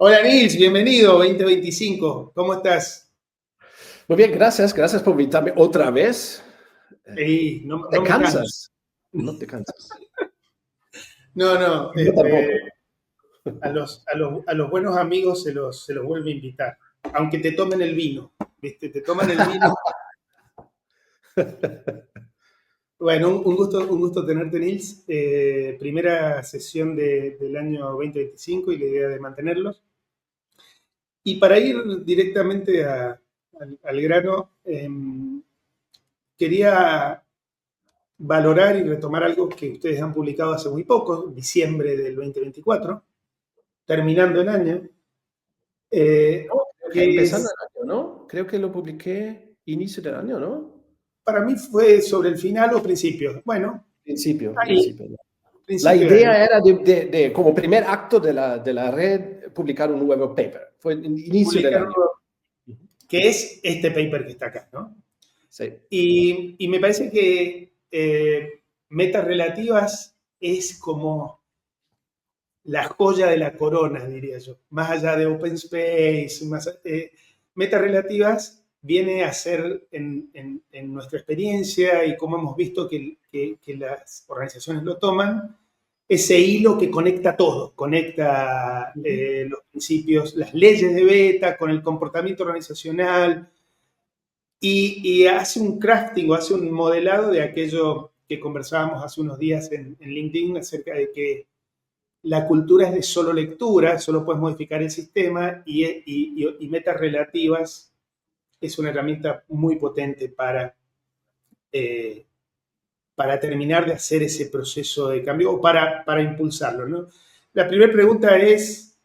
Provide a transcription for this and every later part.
Hola Nils, bienvenido 2025. ¿Cómo estás? Muy bien, gracias. Gracias por invitarme otra vez. Ey, No no, te no me canso. cansas. No te cansas. No, Yo tampoco. a los buenos amigos se los vuelve a invitar. Aunque te tomen el vino, ¿viste? Te toman el vino. Bueno, un gusto tenerte, Nils. Primera sesión del año 2025 y la idea de mantenerlos. Y para ir directamente al grano, quería valorar y retomar algo que ustedes han publicado hace muy poco, en diciembre del 2024, terminando el año, eh, No, creo que que empezando es, el año, ¿no? Creo que lo publiqué inicio del año, ¿no? para mí fue sobre el final o principio. Bueno, ahí, Principio. La principio de año. idea era como primer acto de la red, publicar un nuevo paper. Fue el inicio del Publicaron año. que es este paper que está acá, ¿no? Sí. Y me parece que metas relativas es como la joya de la corona, diría yo. Más allá de Open Space, metas relativas viene a ser en nuestra experiencia y como hemos visto que las organizaciones lo toman, ese hilo que conecta todo, conecta los principios, las leyes de beta con el comportamiento organizacional y hace un crafting o hace un modelado de aquello que conversábamos hace unos días en LinkedIn acerca de que la cultura es de solo lectura, solo puedes modificar el sistema y metas relativas es una herramienta muy potente eh, para terminar de hacer ese proceso de cambio o para impulsarlo, ¿no? La primera pregunta es,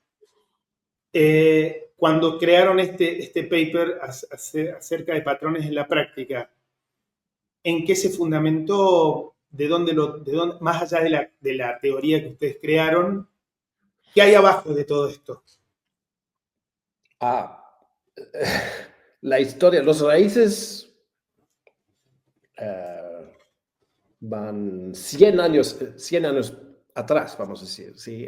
cuando crearon este paper acerca de patrones en la práctica, ¿en qué se fundamentó? ¿De dónde, más allá de la teoría que ustedes crearon, qué hay abajo de todo esto? Ah, la historia, los raíces van 100 años atrás, vamos a decir, ¿sí?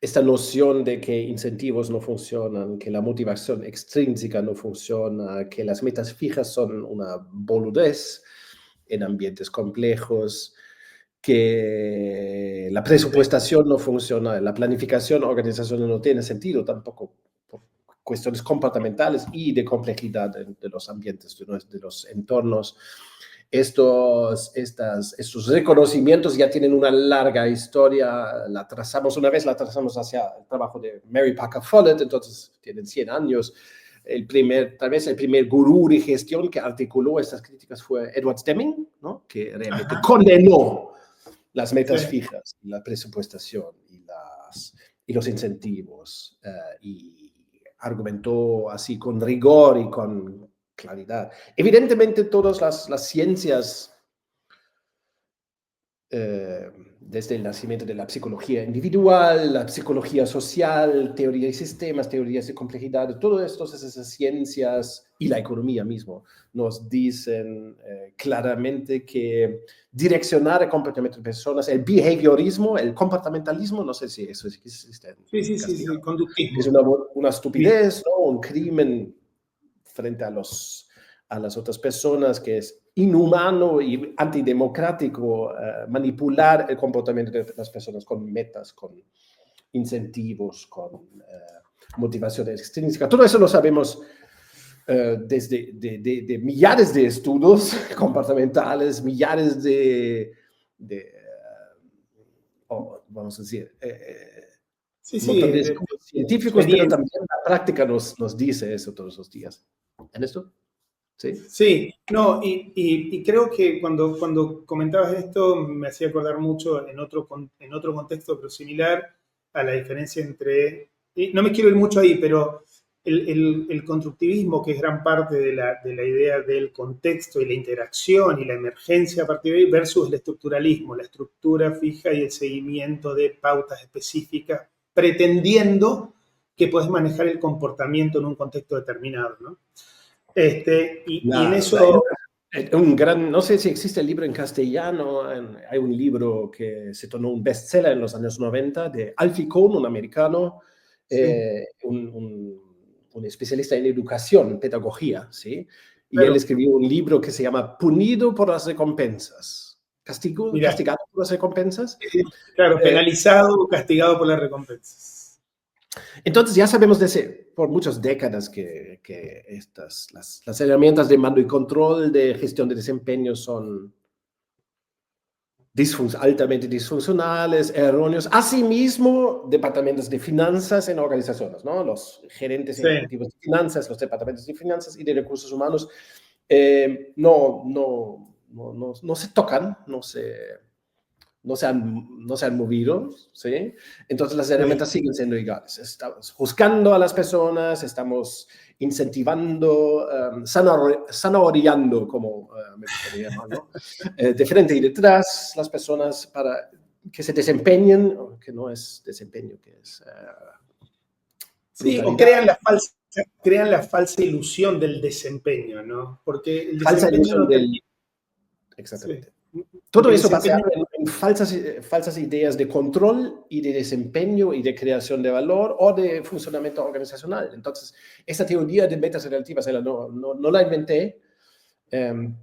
Esta noción de que incentivos no funcionan, que la motivación extrínseca no funciona, que las metas fijas son una boludez en ambientes complejos, que la Sí. presupuestación no funciona, la planificación organizacional no tiene sentido tampoco por cuestiones comportamentales y de complejidad de los ambientes, de los entornos. Estos reconocimientos ya tienen una larga historia, la trazamos hacia el trabajo de Mary Parker Follett, entonces tienen 100 años. Tal vez el primer gurú de gestión que articuló estas críticas fue Edward Deming, ¿no? Que realmente Ajá, condenó las sí. metas fijas, la presupuestación y los incentivos, y argumentó así con rigor y con claridad. Evidentemente, todas las ciencias, eh, desde el nacimiento de la psicología individual, la psicología social, teoría de sistemas, teorías de complejidad, todas esas ciencias y la economía mismo nos dicen claramente que direccionar el comportamiento de personas, el behaviorismo, el comportamentalismo, no sé si eso existe en Sí, sí, sí, sí, castellano, es conductismo. una Sí, estupidez, ¿no? Un crimen frente a las otras personas, que es inhumano y antidemocrático manipular el comportamiento de las personas con metas, con incentivos, con motivaciones extrínsecas. Todo eso lo sabemos desde de millares de estudios comportamentales, millares vamos a decir, sí, un sí, montón de estudios científicos, pero experiencia. también la práctica nos dice eso todos los días. ¿En esto? ¿Sí? Sí, no, y creo que cuando comentabas esto me hacía acordar mucho en otro contexto, pero similar, a la diferencia entre, y no me quiero ir mucho ahí, pero el constructivismo, que es gran parte de la idea del contexto y la interacción y la emergencia a partir de ahí, versus el estructuralismo, la estructura fija y el seguimiento de pautas específicas, pretendiendo que puedes manejar el comportamiento en un contexto determinado, ¿no? Y en Claro, eso, no sé si existe el libro en castellano. Hay un libro que se tornó un bestseller en los años 90 de Alfie Kohn, un americano, Sí, un especialista en educación, pedagogía, ¿sí? Y él claro. escribió un libro que se llama Punido por las recompensas. Mira, Castigado por las recompensas. claro, Eh, penalizado o castigado por las recompensas. entonces ya sabemos por muchas décadas que las herramientas de mando y control de gestión de desempeño son altamente disfuncionales, erróneos. Asimismo, departamentos de finanzas en organizaciones, ¿no? Los gerentes Sí. ejecutivos de finanzas, los departamentos de finanzas y de recursos humanos no se tocan, no se han movido, ¿sí? Entonces las Sí. herramientas siguen siendo iguales. Estamos juzgando a las personas, estamos incentivando, zanahoriando, como me gustaría llamarlo, de frente y detrás las personas para que se desempeñen, que no es desempeño, que es Sí, o brutalidad, crean la falsa ilusión del desempeño, ¿no? Porque el falsa desempeño ilusión no del... termina. Sí. Exactamente. Todo Porque el eso desempeño. basado en falsas ideas de control y de desempeño y de creación de valor o de funcionamiento organizacional. Entonces, esta teoría de metas relativas no la inventé, em,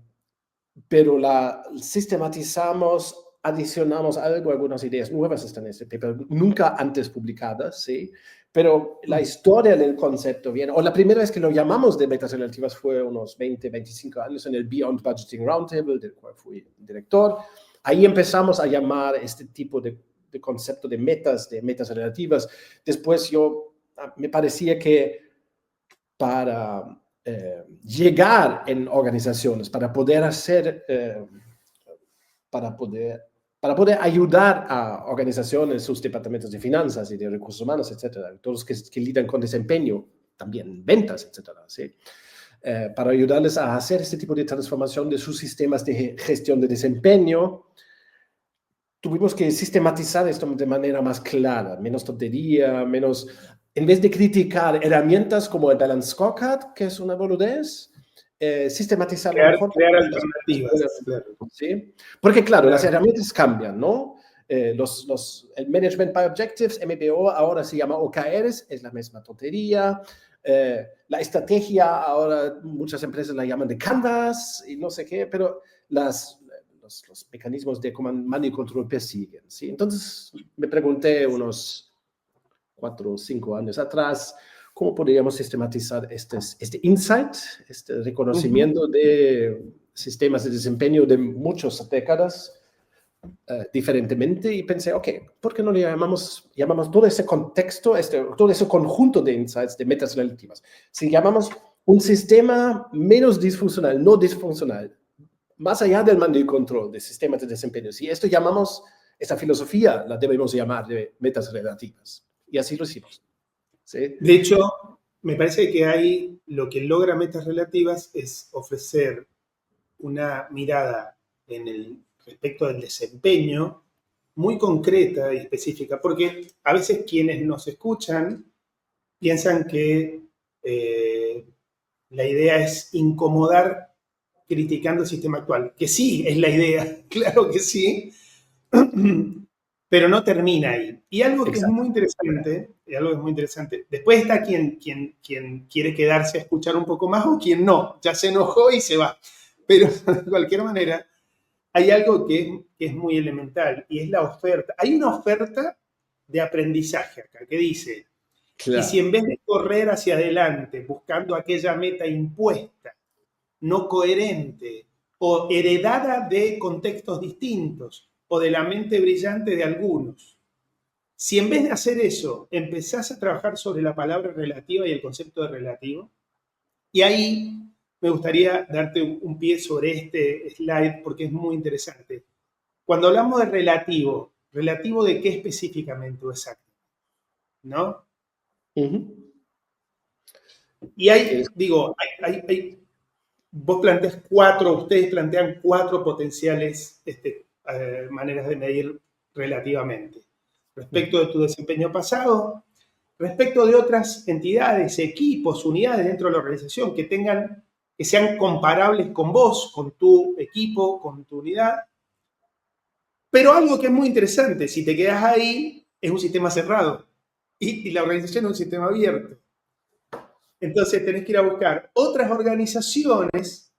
pero la sistematizamos, adicionamos algo, algunas ideas nuevas están en este paper, nunca antes publicadas, ¿sí? Pero la historia del concepto viene, o la primera vez que lo llamamos de metas relativas fue unos 20, 25 años en el Beyond Budgeting Roundtable, del cual fui director. Ahí empezamos a llamar este tipo de concepto de metas relativas. Después me parecía que para llegar en organizaciones, para poder ayudar a organizaciones, sus departamentos de finanzas y de recursos humanos, etcétera, todos que lidian con desempeño, también ventas, etcétera, ¿sí? Para ayudarles a hacer este tipo de transformación de sus sistemas de gestión de desempeño, tuvimos que sistematizar esto de manera más clara, menos tontería, en vez de criticar herramientas como el Balance Scorecard, que es una boludez, sistematizarlo mejor. Crear alternativas, claro. ¿Sí? Porque claro, las Claro. herramientas cambian, ¿no? El Management by Objectives, MBO, ahora se llama OKRs, es la misma tontería. La estrategia, ahora muchas empresas la llaman de Canvas y no sé qué, pero los mecanismos de mando y control persiguen, ¿sí? Entonces me pregunté unos 4 o 5 años atrás, ¿cómo podríamos sistematizar este insight, este reconocimiento de sistemas de desempeño de muchas décadas diferentemente? Y pensé, ok, ¿por qué no le llamamos todo ese contexto, todo ese conjunto de insights, de metas relativas? Si llamamos un sistema menos disfuncional, no disfuncional, más allá del mando y control de sistemas de desempeño, si esto llamamos, esta filosofía la debemos llamar de metas relativas. Y así lo hicimos. ¿Sí? De hecho, me parece que lo que logra metas relativas es ofrecer una mirada respecto del desempeño muy concreta y específica, porque a veces quienes nos escuchan piensan que la idea es incomodar criticando el sistema actual, que sí es la idea, claro que sí, pero no termina ahí. Y Exacto. algo que es muy interesante, después está quien quiere quedarse a escuchar un poco más o quien no, ya se enojó y se va. Pero de cualquier manera, hay algo que es muy elemental y es la oferta. Hay una oferta de aprendizaje acá que dice, y si Claro. en vez de correr hacia adelante buscando aquella meta impuesta, no coherente o heredada de contextos distintos o de la mente brillante de algunos, si en vez de hacer eso empezás a trabajar sobre la palabra relativa y el concepto de relativo, y ahí me gustaría darte un pie sobre este slide porque es muy interesante. Cuando hablamos de relativo, ¿relativo de qué específicamente o exacto? ¿No? Uh-huh. Y ustedes plantean cuatro potenciales maneras de medir relativamente. Respecto de tu desempeño pasado, respecto de otras entidades, equipos, unidades dentro de la organización que sean comparables con vos, con tu equipo, con tu unidad. Pero algo que es muy interesante, si te quedas ahí, es un sistema cerrado. y la organización es un sistema abierto. Entonces tenés que ir a buscar otras organizaciones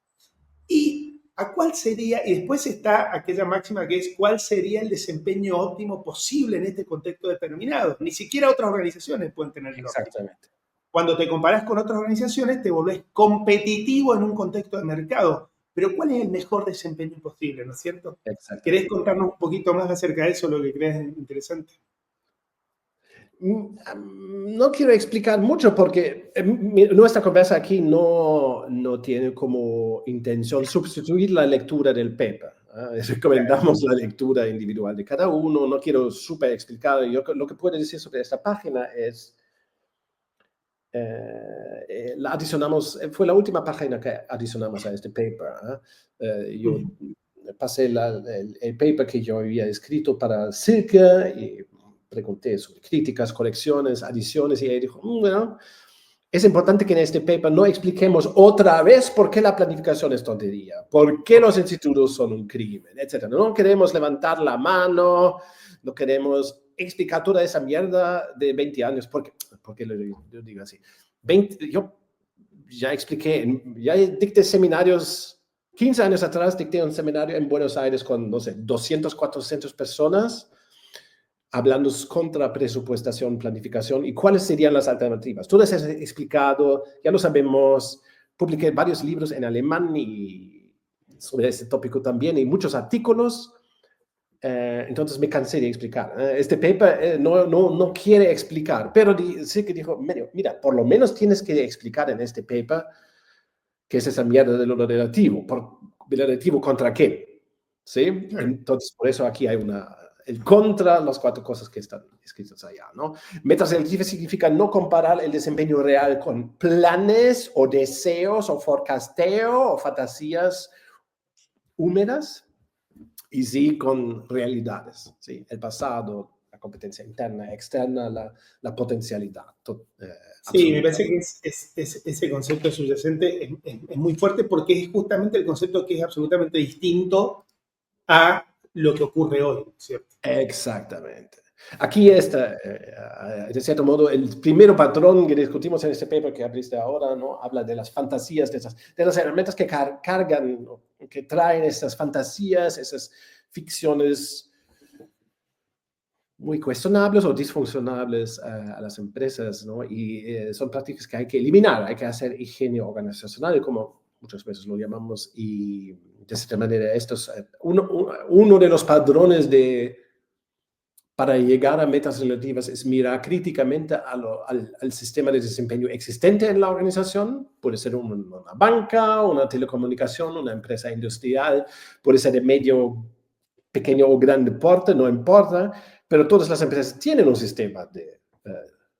y a cuál sería, y después está aquella máxima que es cuál sería el desempeño óptimo posible en este contexto determinado. Ni siquiera otras organizaciones pueden tener el óptimo. Exactamente. Cuando te comparás con otras organizaciones, te volvés competitivo en un contexto de mercado. Pero ¿cuál es el mejor desempeño posible, no es cierto? ¿Querés Exactamente. contarnos un poquito más acerca de eso, lo que crees interesante? No quiero explicar mucho porque nuestra conversa aquí no tiene como intención sustituir la lectura del paper. Recomendamos la lectura individual de cada uno. No quiero súper explicar. Yo lo que puedo decir sobre esta página es, la adicionamos, fue la última página que adicionamos a este paper. Yo pasé el paper que yo había escrito para Silke y pregunté sobre críticas, correcciones, adiciones, y ella dijo, bueno, es importante que en este paper no expliquemos otra vez por qué la planificación es tontería, por qué los institutos son un crimen, etc. No queremos levantar la mano, no queremos explicar toda esa mierda de 20 años, porque lo digo así. Yo ya expliqué, ya dicté seminarios, 15 años atrás dicté un seminario en Buenos Aires con, no sé, 200, 400 personas, hablando contra presupuestación, planificación y cuáles serían las alternativas. Todo eso es explicado, ya lo sabemos. Publiqué varios libros en alemán y sobre este tópico también y muchos artículos. Entonces me cansé de explicar. Este paper no quiere explicar, pero sí que dijo, mira, por lo menos tienes que explicar en este paper qué es esa mierda de lo relativo. ¿Relativo contra qué? ¿Sí? Entonces, por eso aquí hay el contra las 4 cosas que están escritas allá, ¿no? Metarelativa significa no comparar el desempeño real con planes o deseos o forecasteo o fantasías húmedas, y sí con realidades, ¿sí? El pasado, la competencia interna, externa, la potencialidad. Sí, me Absoluta. parece que ese concepto subyacente es muy fuerte porque es justamente el concepto que es absolutamente distinto a lo que ocurre hoy, ¿cierto? Exactamente. Aquí está, de cierto modo, el primer patrón que discutimos en este paper que abriste ahora, ¿no? Habla de las fantasías, de las herramientas que cargan, que traen esas fantasías, esas ficciones muy cuestionables o disfuncionables a las empresas, ¿no? Y son prácticas que hay que eliminar, hay que hacer higiene organizacional, como muchas veces lo llamamos, y de cierta manera esto es uno de los padrones para llegar a metas relativas es mirar críticamente al sistema de desempeño existente en la organización. Puede ser una banca, una telecomunicación, una empresa industrial, puede ser de medio, pequeño o grande porte, no importa, pero todas las empresas tienen un sistema de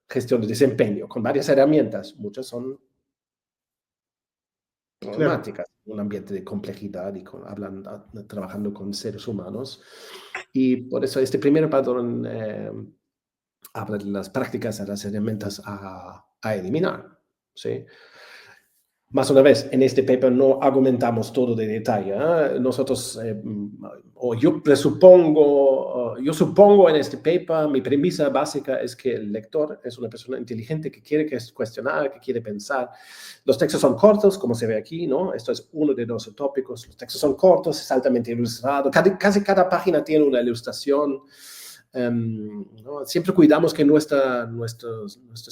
gestión de desempeño con varias herramientas. Muchas son Claro. problemáticas, un ambiente de complejidad y trabajando con seres humanos. Y por eso este primer patrón habla de las prácticas, de las herramientas a eliminar, ¿sí? Más una vez, en este paper no argumentamos todo de detalle. Nosotros, o yo supongo en este paper, mi premisa básica es que el lector es una persona inteligente que quiere cuestionar, que quiere pensar. Los textos son cortos, como se ve aquí, ¿no? Esto es uno de los tópicos. Los textos son cortos, es altamente ilustrado. Casi cada página tiene una ilustración. ¿No? Siempre cuidamos que nuestras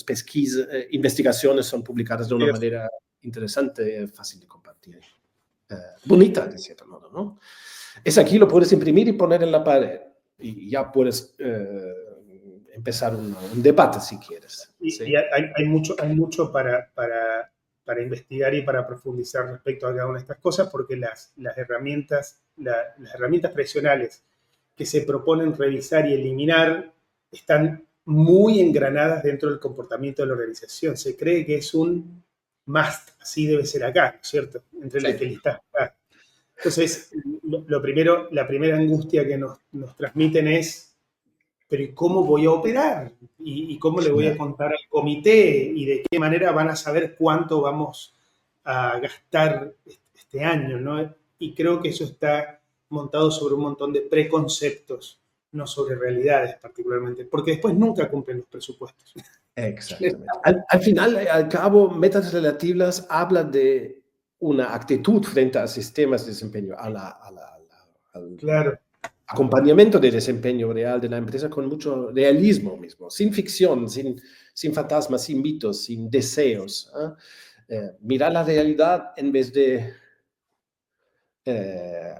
pesquisas, investigaciones son publicadas de una manera interesante, fácil de compartir, bonita de cierto modo, ¿no? Es aquí, lo puedes imprimir y poner en la pared y ya puedes empezar un debate si quieres. Y ¿Sí? hay mucho para investigar y para profundizar respecto a cada una de estas cosas porque las herramientas tradicionales que se proponen revisar y eliminar están muy engranadas dentro del comportamiento de la organización. Se cree que es un must, así debe ser acá, ¿no es cierto? Entre los que Sí. listas acá. Entonces, la primera angustia que nos transmiten es, pero ¿y cómo voy a operar? ¿Y cómo le voy a contar al comité? ¿Y de qué manera van a saber cuánto vamos a gastar este año? ¿No? Y creo que eso está montado sobre un montón de preconceptos no sobre realidades particularmente, porque después nunca cumplen los presupuestos. Exactamente. Al final, al cabo, metas relativas habla de una actitud frente a sistemas de desempeño, al Claro. acompañamiento de desempeño real de la empresa con mucho realismo mismo, sin ficción, sin fantasmas, sin mitos, sin deseos. Mirar la realidad en vez de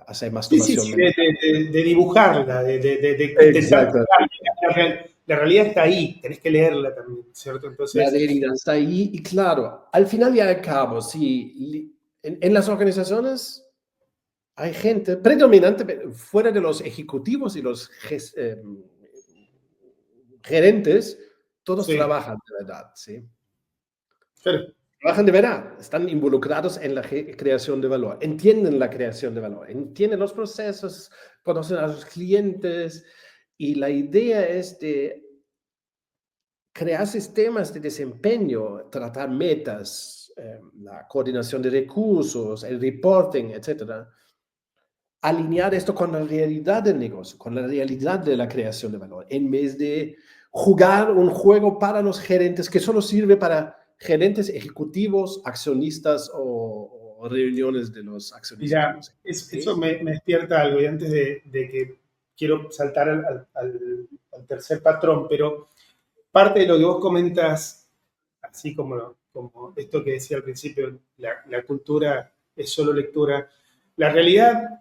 hacer Sí, sí, masturbación sí, mental. de dibujarla, de intentar Exacto. la realidad está ahí, tenés que leerla también, ¿cierto? La Entonces, realidad está ahí y claro, al final y al cabo, sí, en las organizaciones hay gente predominante fuera de los ejecutivos y los gerentes, todos sí, trabajan de verdad, ¿sí? claro. Trabajan de verdad, están involucrados en la creación de valor, entienden la creación de valor, entienden los procesos, conocen a sus clientes y la idea es de crear sistemas de desempeño, tratar metas, la coordinación de recursos, el reporting, etcétera. Alinear esto con la realidad del negocio, con la realidad de la creación de valor, en vez de jugar un juego para los gerentes que solo sirve para gerentes ejecutivos, accionistas o reuniones de los accionistas. No Mira, sé. eso ¿Sí? me despierta algo, y antes de que quiero saltar al tercer patrón, pero parte de lo que vos comentas, así como esto que decía al principio, la cultura es solo lectura, la realidad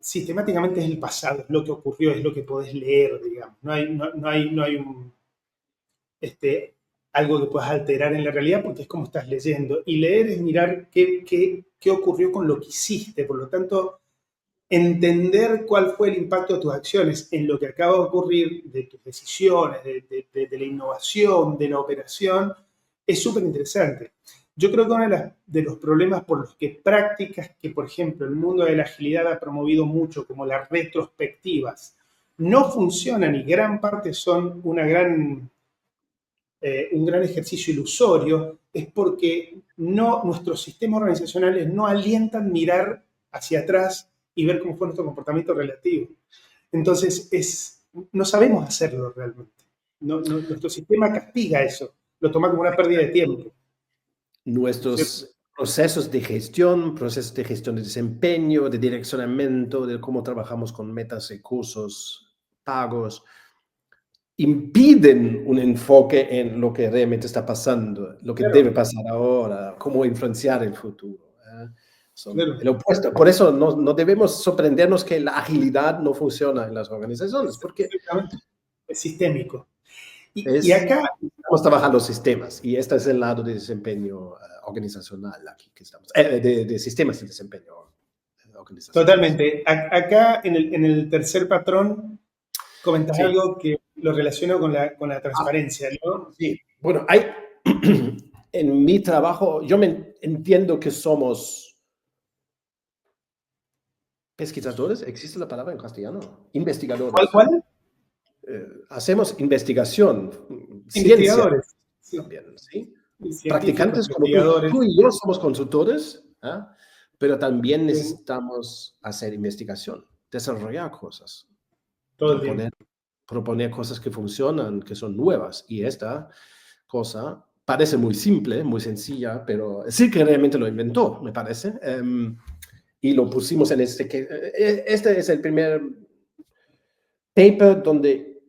sistemáticamente es el pasado, es lo que ocurrió, es lo que podés leer, digamos. No hay algo que puedas alterar en la realidad porque es como estás leyendo. Y leer es mirar qué ocurrió con lo que hiciste. Por lo tanto, entender cuál fue el impacto de tus acciones en lo que acaba de ocurrir, de tus decisiones, de la innovación, de la operación, es súper interesante. Yo creo que uno de los problemas por los que prácticas que, por ejemplo, el mundo de la agilidad ha promovido mucho, como las retrospectivas, no funcionan y gran parte son un gran ejercicio ilusorio, es porque nuestros sistemas organizacionales no alientan mirar hacia atrás y ver cómo fue nuestro comportamiento relativo. Entonces, no sabemos hacerlo realmente. Nuestro sistema castiga eso, lo toma como una pérdida de tiempo. ¿Cierto? Nuestros procesos de gestión de desempeño, de direccionamiento, de cómo trabajamos con metas, recursos, pagos, impiden un enfoque en lo que realmente está pasando, lo que debe Claro, pasar ahora, cómo influenciar el futuro. Son claro, el opuesto. Por eso no debemos sorprendernos que la agilidad no funciona en las organizaciones, porque exactamente. Es sistémico. Y es, acá, estamos trabajando sistemas y este es el lado de desempeño organizacional aquí que estamos, de sistemas de desempeño organizacionales. totalmente, acá en el tercer patrón comentas Sí. algo que lo relaciono con la transparencia, ¿no? Sí, bueno, hay, en mi trabajo, yo me entiendo que somos pesquisadores, ¿existe la palabra en castellano? ¿Cuál, Investigadores. cuál? Hacemos investigación, ciencia Investigadores, sí, también, ¿sí? científicos, Practicantes como investigadores, tú y yo somos consultores, ¿ah? Pero también sí, necesitamos hacer investigación, desarrollar cosas, todo el tiempo. proponer, proponer cosas que funcionan, que son nuevas. Y esta cosa parece muy simple, muy sencilla, pero sí que realmente lo inventó, me parece. Y lo pusimos en este es el primer paper donde,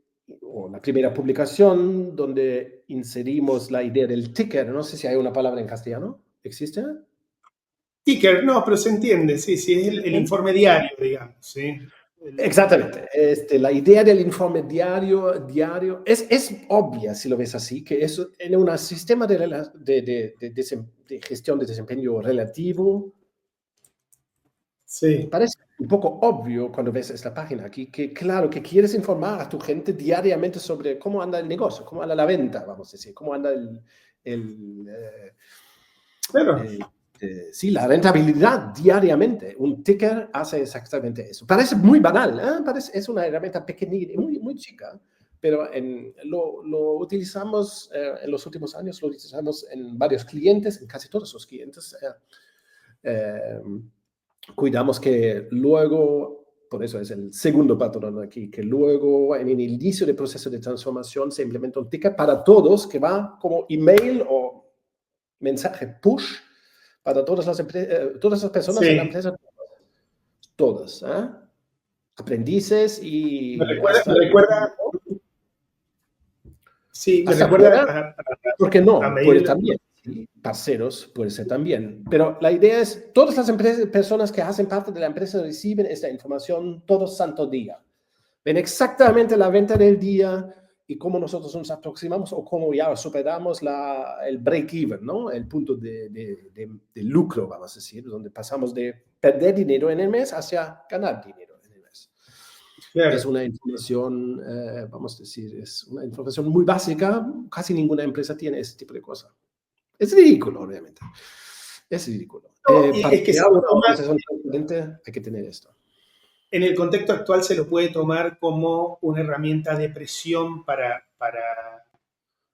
o la primera publicación donde inserimos la idea del ticker. No sé si hay una palabra en castellano. ¿Existe? Ticker, no, pero se entiende, sí, sí, es el informe diario, digamos, sí. Exactamente. La idea del informe diario es obvia si lo ves así, que es en un sistema de gestión de desempeño relativo. Sí, Parece un poco obvio cuando ves esta página aquí, que claro, que quieres informar a tu gente diariamente sobre cómo anda el negocio, cómo anda la venta, vamos a decir, cómo anda el, eh, claro, eh, sí, la rentabilidad diariamente. Un ticker hace exactamente eso. Parece muy banal, es una herramienta pequeñita, muy chica, pero lo utilizamos en los últimos años, lo utilizamos en varios clientes, en casi todos los clientes. Cuidamos que luego por eso es el segundo patrón aquí, que luego en el inicio del proceso de transformación se implementa un ticket para todos que va como email o mensaje push para todas las personas en la Sí, empresa, todas, ¿eh? Aprendices me y recuerda, me recuerda, sí, me hasta recuerda afuera. ¿Por qué a no? Puede medida. también. Sí, parceros puede ser también. Pero la idea es, todas las personas que hacen parte de la empresa reciben esta información todo santo día. Ven exactamente la venta del día y cómo nosotros nos aproximamos o cómo ya superamos el break-even, ¿no? El punto de lucro, vamos a decir, donde pasamos de perder dinero en el mes hacia ganar dinero en el mes. Es Claro. una información, vamos a decir, es una información muy básica. Casi ninguna empresa tiene ese tipo de cosas. Es ridículo, obviamente. Es ridículo. No, y Para es que se crear una toma, organización transparente hay que tener esto. en el contexto actual se lo puede tomar como una herramienta de presión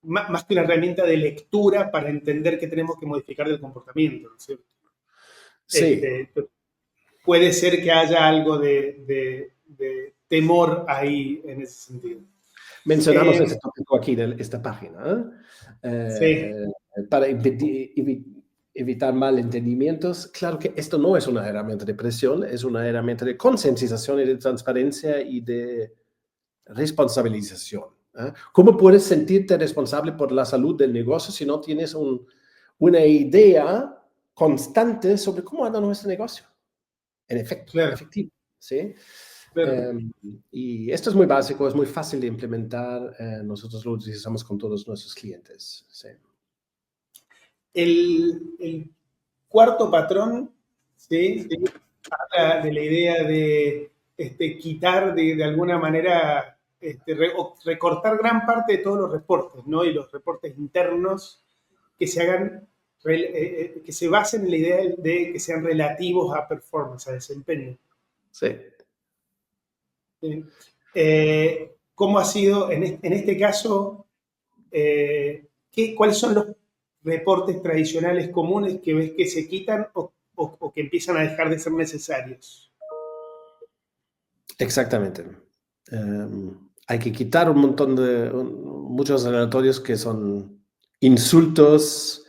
más que una herramienta de lectura para entender que tenemos que modificar el comportamiento, ¿no es cierto? Sí, Este, puede ser que haya algo de temor ahí en ese sentido. mencionamos Eh, ese tópico aquí de esta página, sí, para evitar malentendimientos. Claro que esto no es una herramienta de presión, es una herramienta de concientización y de transparencia y de responsabilización. ¿Cómo puedes sentirte responsable por la salud del negocio si no tienes una idea constante sobre cómo anda nuestro negocio? En claro, efectivo, ¿sí? claro. Y esto es muy básico, es muy fácil de implementar. Nosotros lo utilizamos con todos nuestros clientes. ¿Sí? El cuarto patrón, ¿sí? Habla de la idea de quitar de alguna manera, o recortar gran parte de todos los reportes, ¿no? Y los reportes internos que se hagan, que se basen en la idea de que sean relativos a performance, a desempeño. Sí. ¿Sí? ¿Cómo ha sido en este caso? ¿Cuáles son los reportes tradicionales comunes que ves que se quitan o que empiezan a dejar de ser necesarios? Exactamente. Hay que quitar un montón muchos relatorios que son insultos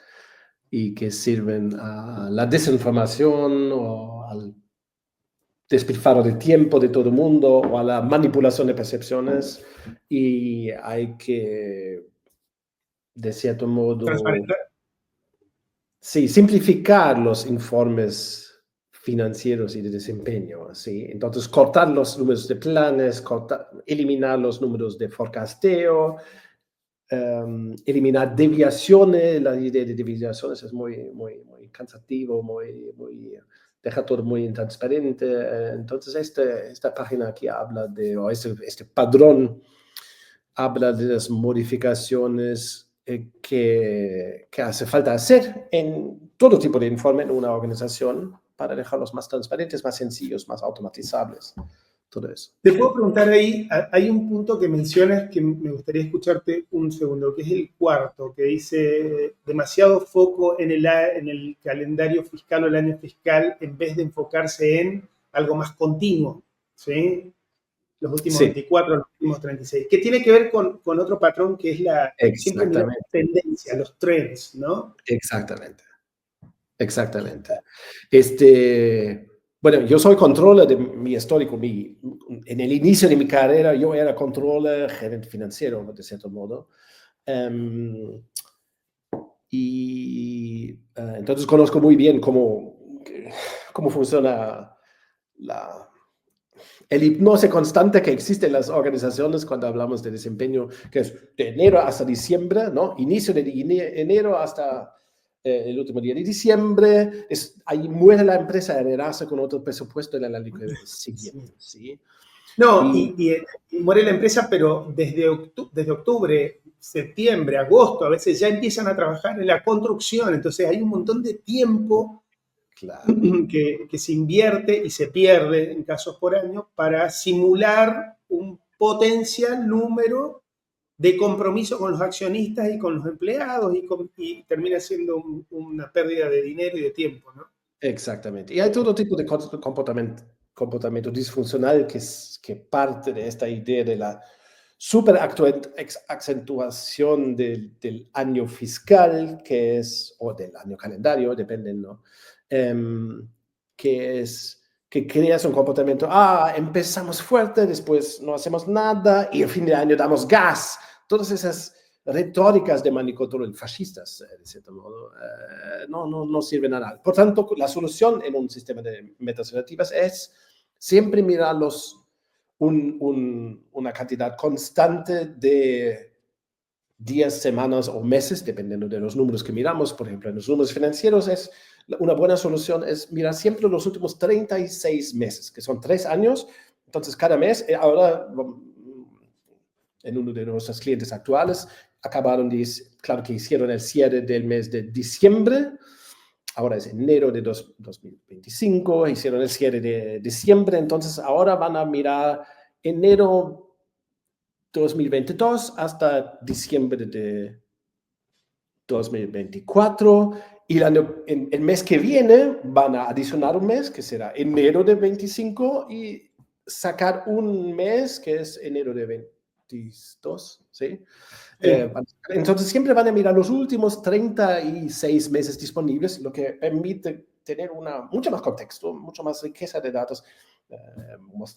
y que sirven a la desinformación o al despilfarro de tiempo de todo el mundo o a la manipulación de percepciones, y hay que, de cierto modo, Transparentar. sí, simplificar los informes financieros y de desempeño, ¿sí? Entonces, cortar los números de planes, eliminar los números de forecasteo, eliminar deviaciones. La idea de deviaciones es muy, muy, muy cansativo, deja todo muy intransparente. Entonces, esta página aquí habla o este padrón habla de las modificaciones que hace falta hacer en todo tipo de informe en una organización para dejarlos más transparentes, más sencillos, más automatizables. Todo eso. Te puedo preguntar ahí, hay un punto que mencionas que me gustaría escucharte un segundo, que es el cuarto, que dice demasiado foco en el calendario fiscal o el año fiscal en vez de enfocarse en algo más continuo, ¿sí? Los últimos Sí, 24, los últimos 36, que tiene que ver con otro patrón que es siempre mirar exactamente, tendencia, los trends, ¿no? exactamente, exactamente. Bueno, yo soy controller de mi histórico. En el inicio de mi carrera yo era controller, gerente financiero, de cierto modo. Um, entonces conozco muy bien cómo funciona la, el hipnose constante que existe en las organizaciones cuando hablamos de desempeño, que es de enero hasta diciembre, ¿no? Inicio de enero hasta el último día de diciembre. Ahí muere la empresa, heredarse con otro presupuesto en el año siguiente, ¿sí? No, Y y muere la empresa, pero desde octubre, septiembre, agosto, a veces ya empiezan a trabajar en la construcción, entonces hay un montón de tiempo claro, que se invierte y se pierde en casos por año para simular un potencial número de compromiso con los accionistas y con los empleados y termina siendo una pérdida de dinero y de tiempo, ¿no? exactamente. Y hay todo tipo de comportamiento. comportamiento disfuncional que parte de esta idea de la superacentuación del año fiscal, que es, o del año calendario, depende, ¿no? Que creas un comportamiento, empezamos fuerte, después no hacemos nada y al fin de año damos gas. Todas esas retóricas de manicontrol fascistas, de cierto modo, no sirven a nada. Por tanto, la solución en un sistema de metas relativas es siempre mirar una cantidad constante de días, semanas o meses, dependiendo de los números que miramos. Por ejemplo, en los números financieros una buena solución es mirar siempre los últimos 36 meses, que son 3 años. Entonces, cada mes, ahora, en uno de nuestros clientes actuales, claro que hicieron el cierre del mes de diciembre, ahora es enero de 2025, hicieron el cierre de diciembre, entonces ahora van a mirar enero 2022 hasta diciembre de 2024, y el mes que viene van a adicionar un mes que será enero de 25 y sacar un mes que es enero de 22, ¿sí? Entonces siempre van a mirar los últimos 36 meses disponibles, lo que permite tener mucho más contexto, mucho más riqueza de datos.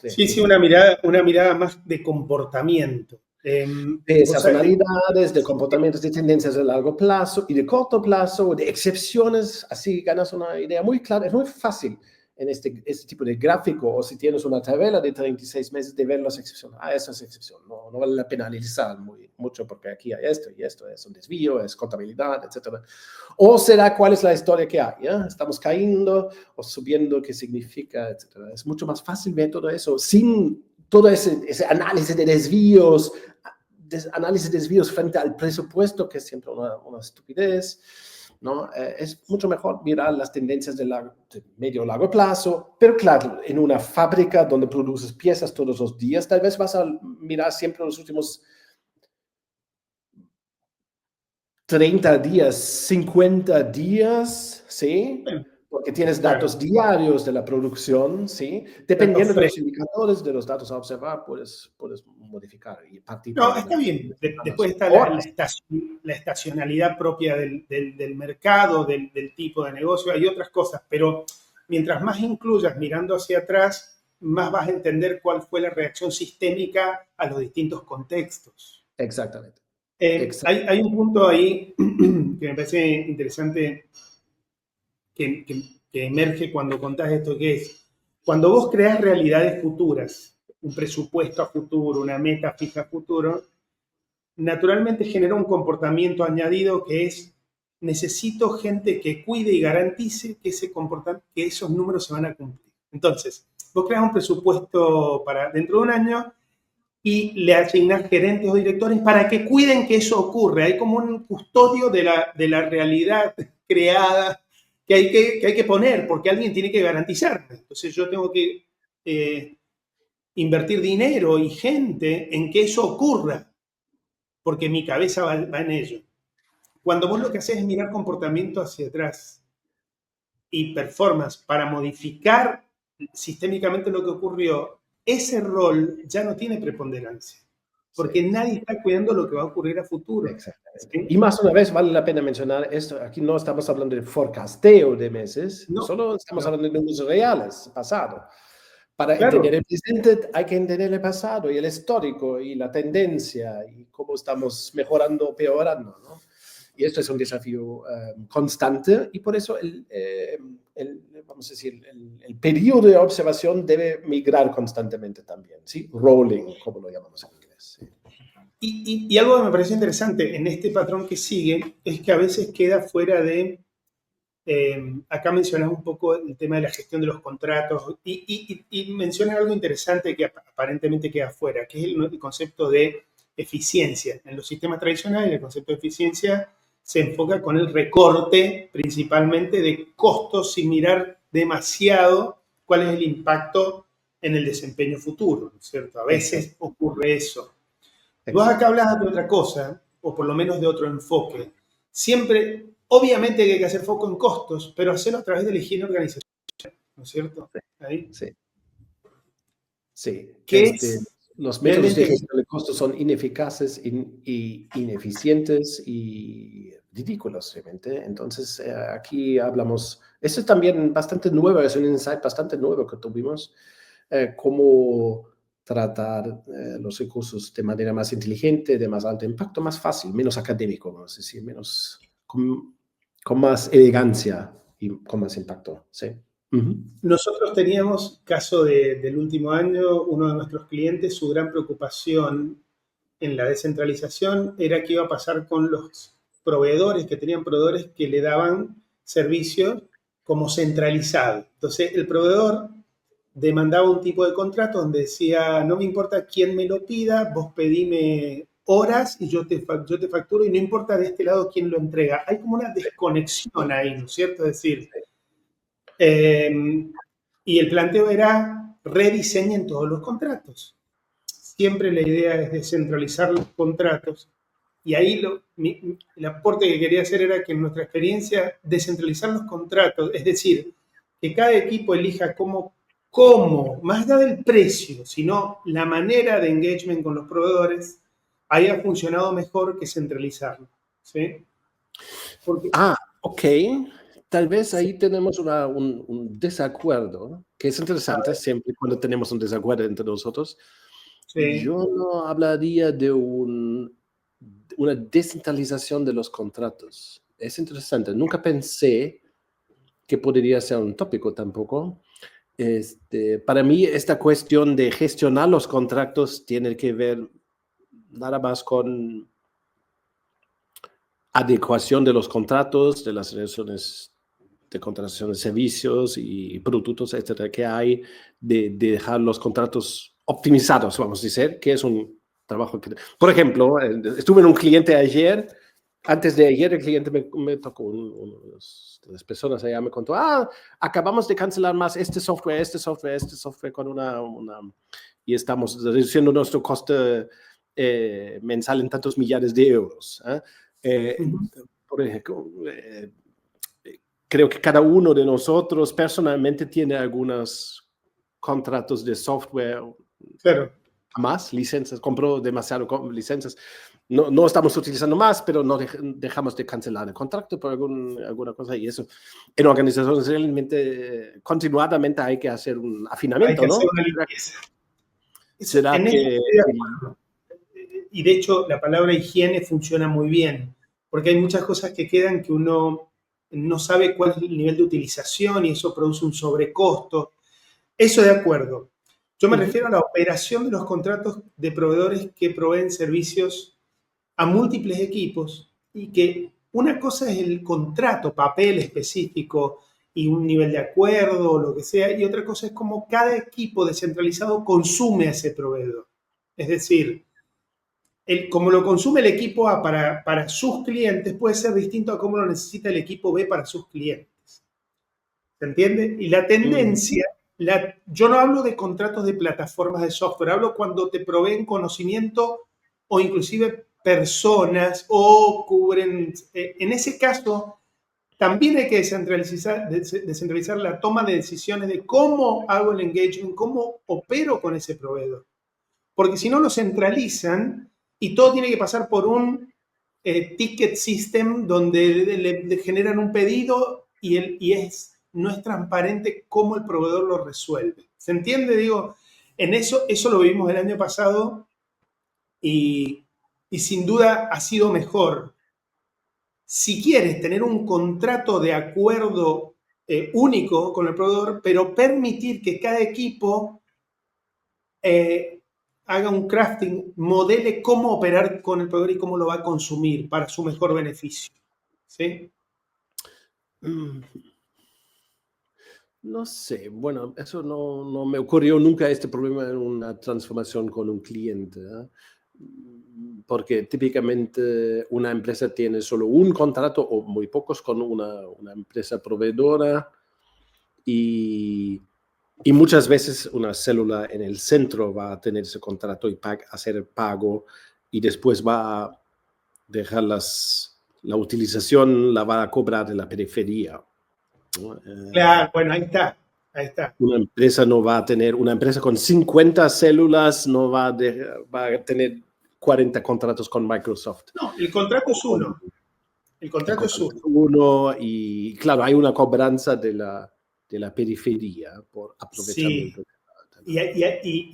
Sí, una mirada más de comportamiento. De sazonalidades, de comportamientos, de tendencias de largo plazo y de corto plazo, de excepciones, así ganas una idea muy clara. Es muy fácil en este tipo de gráfico, o si tienes una tabla de 36 meses, de ver las excepciones. Esa es excepción, no vale la pena analizar mucho porque aquí hay esto y esto, es un desvío, es contabilidad, etc. O será cuál es la historia que hay, ¿ya? Estamos cayendo o subiendo, qué significa, etc. Es mucho más fácil ver todo eso sin todo ese análisis de desvíos, frente al presupuesto, que es siempre una estupidez, ¿no? Es mucho mejor mirar las tendencias de medio o largo plazo, pero claro, en una fábrica donde produces piezas todos los días, tal vez vas a mirar siempre los últimos 30 días, 50 días, ¿sí? Porque tienes datos diarios de la producción, ¿sí? Dependiendo de los indicadores, de los datos a observar, puedes modificar y partir. No, está bien. Después está la estacionalidad propia del mercado, del tipo de negocio. Hay otras cosas, pero mientras más incluyas mirando hacia atrás, más vas a entender cuál fue la reacción sistémica a los distintos contextos. Exactamente. Hay un punto ahí que me parece interesante que emerge cuando contás esto, que es cuando vos creás realidades futuras, un presupuesto a futuro, una meta fija a futuro, naturalmente genera un comportamiento añadido que es necesito gente que cuide y garantice que esos números se van a cumplir. Entonces, vos creas un presupuesto para dentro de un año y le asignás gerentes o directores para que cuiden que eso ocurra. Hay como un custodio de la realidad creada que hay que poner, porque alguien tiene que garantizarme. Entonces yo tengo que invertir dinero y gente en que eso ocurra, porque mi cabeza va en ello. Cuando vos lo que haces es mirar comportamiento hacia atrás y performance para modificar sistémicamente lo que ocurrió, ese rol ya no tiene preponderancia, porque nadie está cuidando lo que va a ocurrir a futuro. Exactamente. ¿Sí? Y más una vez vale la pena mencionar esto, aquí no estamos hablando de forecasteo de meses, solo estamos hablando de números reales, pasado. Para entender el presente hay que entender el pasado y el histórico y la tendencia y cómo estamos mejorando o peorando, ¿no? Y esto es un desafío constante y por eso vamos a decir, el periodo de observación debe migrar constantemente también, ¿sí? Rolling, como lo llamamos en inglés. ¿Sí? Y algo que me parece interesante en este patrón que sigue es que a veces queda fuera de... acá mencionas un poco el tema de la gestión de los contratos y mencionas algo interesante que aparentemente queda fuera, que es el concepto de eficiencia. En los sistemas tradicionales, el concepto de eficiencia se enfoca con el recorte principalmente de costos sin mirar demasiado cuál es el impacto en el desempeño futuro, ¿no es cierto? A veces ocurre eso. Vos acá hablas de otra cosa, o por lo menos de otro enfoque. Siempre, obviamente que hay que hacer foco en costos, pero hacerlo a través de la higiene organizacional, ¿no es cierto? Sí. ¿Ahí? Sí. Sí, que es los métodos de realmente, gestión de costos son ineficaces y ineficientes y ridículos, realmente. Entonces, aquí hablamos, eso es también bastante nuevo, es un insight bastante nuevo que tuvimos, cómo tratar los recursos de manera más inteligente, de más alto impacto, más fácil, menos académico, vamos a decir, menos, con más elegancia y con más impacto, ¿sí? Ujú. nosotros teníamos, caso del último año, uno de nuestros clientes, su gran preocupación en la descentralización era qué iba a pasar con los proveedores, que tenían proveedores que le daban servicios como centralizado. Entonces, el proveedor demandaba un tipo de contrato donde decía, no me importa quién me lo pida, vos pedime horas y yo te facturo y no importa de este lado quién lo entrega. Hay como una desconexión ahí, ¿no es cierto? Es decir, y el planteo era rediseñen todos los contratos. Siempre la idea es descentralizar los contratos. Y ahí el aporte que quería hacer era que en nuestra experiencia, descentralizar los contratos, es decir, que cada equipo elija cómo, más allá del precio, sino la manera de engagement con los proveedores, haya funcionado mejor que centralizarlo. ¿Sí? Porque, Ok. Tal vez ahí tenemos un desacuerdo, ¿no? Que es interesante siempre cuando tenemos un desacuerdo entre nosotros. sí, Yo no hablaría de una descentralización de los contratos. Es interesante. Nunca pensé que podría ser un tópico tampoco. Para mí, esta cuestión de gestionar los contratos tiene que ver nada más con adecuación de los contratos, de las relaciones de contratación de servicios y productos, etcétera, que hay, de dejar los contratos optimizados, vamos a decir, que es un trabajo que... Por ejemplo, estuve en un cliente ayer, antes de ayer el cliente me tocó, una de las personas allá me contó, acabamos de cancelar más este software con y estamos reduciendo nuestro coste mensual en tantos millares de euros. ujú, Por ejemplo, creo que cada uno de nosotros personalmente tiene algunos contratos de software claro. más, licencias, compró demasiado licencias. No estamos utilizando más, pero no dejamos de cancelar el contrato por alguna cosa y eso. En organizaciones realmente continuadamente hay que hacer un Hay afinamiento, que hacer ¿no? una limpieza. ¿Será En eso que estoy de acuerdo. Y de hecho, la palabra higiene funciona muy bien, porque hay muchas cosas que quedan que uno no sabe cuál es el nivel de utilización y eso produce un sobrecosto. Eso de acuerdo. Yo me refiero a la operación de los contratos de proveedores que proveen servicios a múltiples equipos y que una cosa es el contrato, papel específico y un nivel de acuerdo o lo que sea, y otra cosa es cómo cada equipo descentralizado consume a ese proveedor. Es decir, como lo consume el equipo A para sus clientes puede ser distinto a cómo lo necesita el equipo B para sus clientes. ¿Se entiende? Y la tendencia, yo no hablo de contratos de plataformas de software, hablo cuando te proveen conocimiento o inclusive personas o cubren, en ese caso, también hay que descentralizar la toma de decisiones de cómo hago el engagement, cómo opero con ese proveedor. Porque si no lo centralizan y todo tiene que pasar por un ticket system donde le generan un pedido no es transparente cómo el proveedor lo resuelve. ¿Se entiende? Digo, eso lo vimos el año pasado y, y sin duda ha sido mejor. Si quieres tener un contrato de acuerdo único con el proveedor, pero permitir que cada equipo eh, haga un crafting, modele cómo operar con el proveedor y cómo lo va a consumir para su mejor beneficio. ¿Sí? no sé, bueno, eso no me ocurrió nunca este problema en una transformación con un cliente, ¿eh? Porque típicamente una empresa tiene solo un contrato o muy pocos con una empresa proveedora y, y muchas veces una célula en el centro va a tener ese contrato y hacer el pago y después va a dejar la utilización, la va a cobrar de la periferia, ¿no? Claro, bueno, ahí está. Ahí está. Una empresa no va a tener, una empresa con 50 células no va va a tener 40 contratos con Microsoft. No, el contrato es Con uno. El el contrato es contrato uno. uno y claro, hay una cobranza de la periferia por Sí. aprovechamiento. Y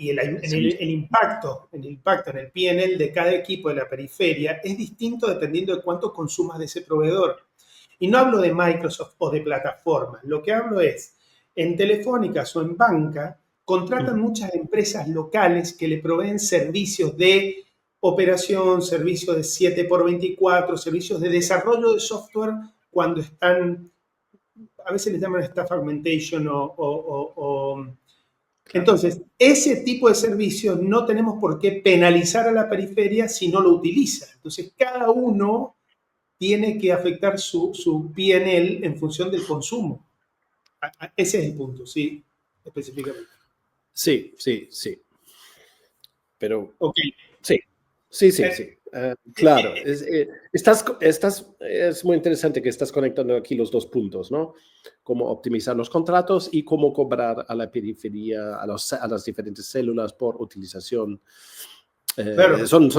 el impacto en el P&L de cada equipo de la periferia es distinto dependiendo de cuánto consumas de ese proveedor. Y no hablo de Microsoft o de plataformas. Lo que hablo es, en Telefónicas o en banca, contratan muchas empresas locales que le proveen servicios de operación, servicios de 7x24, servicios de desarrollo de software cuando están, a veces les llaman staff augmentation Claro. entonces, ese tipo de servicios no tenemos por qué penalizar a la periferia si no lo utiliza. Entonces, cada uno tiene que afectar su P&L en función del consumo. Ese es el punto, sí, específicamente. Sí, sí, sí. Pero Ok. sí, sí, sí, Eh, sí. Claro, es muy interesante que estás conectando aquí los dos puntos, ¿no? Cómo optimizar los contratos y cómo cobrar a la periferia, a las diferentes células por utilización. claro, Son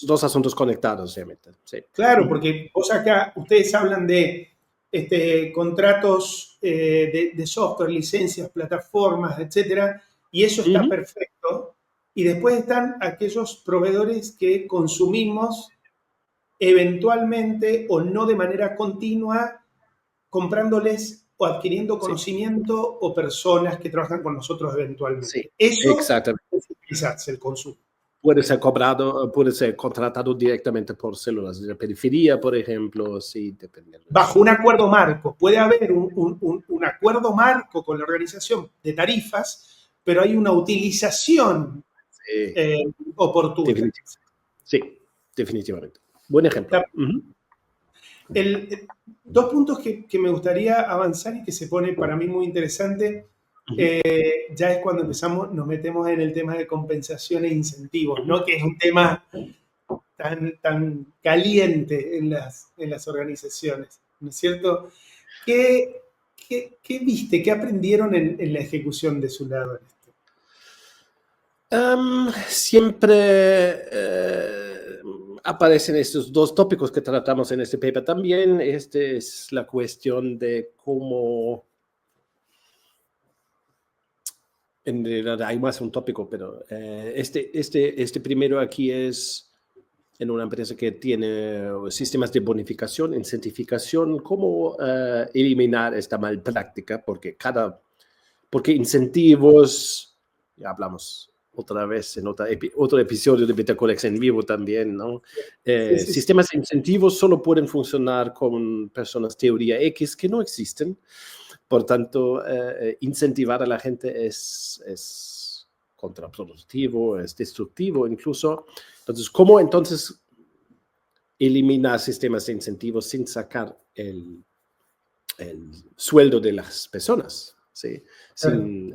dos asuntos conectados, obviamente. Sí. claro, porque vos acá, ustedes hablan de contratos de software, licencias, plataformas, etcétera, y eso está Ujú. perfecto. Y después están aquellos proveedores que consumimos eventualmente o no de manera continua, comprándoles o adquiriendo Sí, conocimiento o personas que trabajan con nosotros sí, eventualmente. Eso exactamente. es utilizarse el consumo. Puede ser cobrado, puede ser contratado directamente por células de la periferia, por ejemplo, sí, dependiendo. Bajo un acuerdo marco. Puede haber un acuerdo marco con la organización de tarifas, pero hay una utilización Sí, oportuna. definitivamente. Sí, definitivamente. Buen ejemplo. Ujú. Dos puntos que me gustaría avanzar y que se pone para mí muy interesante, Ujú. ya es cuando nos metemos en el tema de compensación e incentivos, Ujú. ¿no? Que es un tema tan caliente en las organizaciones, ¿no es cierto? ¿Qué, qué viste, qué aprendieron en la ejecución de su lado en esto? Siempre aparecen estos dos tópicos que tratamos en este paper también. Este es la cuestión de cómo, en realidad hay más un tópico, pero este primero aquí es en una empresa que tiene sistemas de bonificación, incentificación, cómo eliminar esta mal práctica, porque incentivos, ya hablamos otra vez en otro episodio de Betacorex en vivo también, ¿no? Sí, sí, sí. Sistemas de incentivos solo pueden funcionar con personas teoría X que no existen. Por tanto, incentivar a la gente es contraproductivo, es destructivo incluso. Entonces, ¿cómo entonces eliminar sistemas de incentivos sin sacar el sueldo de las personas? ¿Sí? Claro. Sin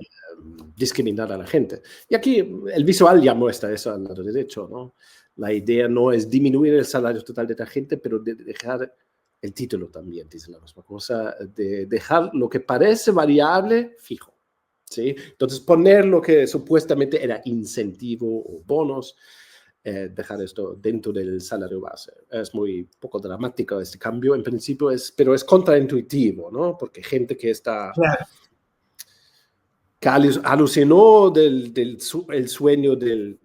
discriminar a la gente. Y aquí el visual ya muestra eso al lado derecho, ¿no? La idea no es disminuir el salario total de la gente, pero de dejar el título también, dice la misma cosa, de dejar lo que parece variable fijo. ¿Sí? Entonces, poner lo que supuestamente era incentivo o bonos, dejar esto dentro del salario base. Es muy poco dramático este cambio en principio, pero es contraintuitivo, ¿no? Porque gente Claro. que alucinó el sueño de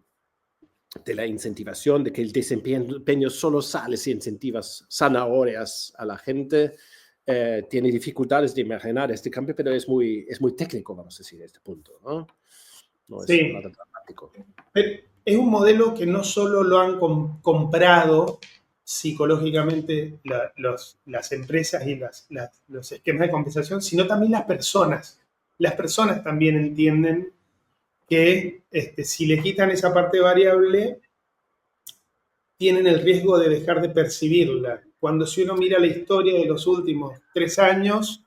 la incentivación, de que el desempeño solo sale si incentivas zanahorias a la gente, tiene dificultades de imaginar este cambio, pero es muy técnico, vamos a decir, a este punto, ¿no? No es Sí. nada dramático. Pero es un modelo que no solo lo han comprado psicológicamente las empresas y los esquemas de compensación, sino también las personas. Las personas también entienden que si le quitan esa parte variable, tienen el riesgo de dejar de percibirla. Cuando si uno mira la historia de los últimos 3 años,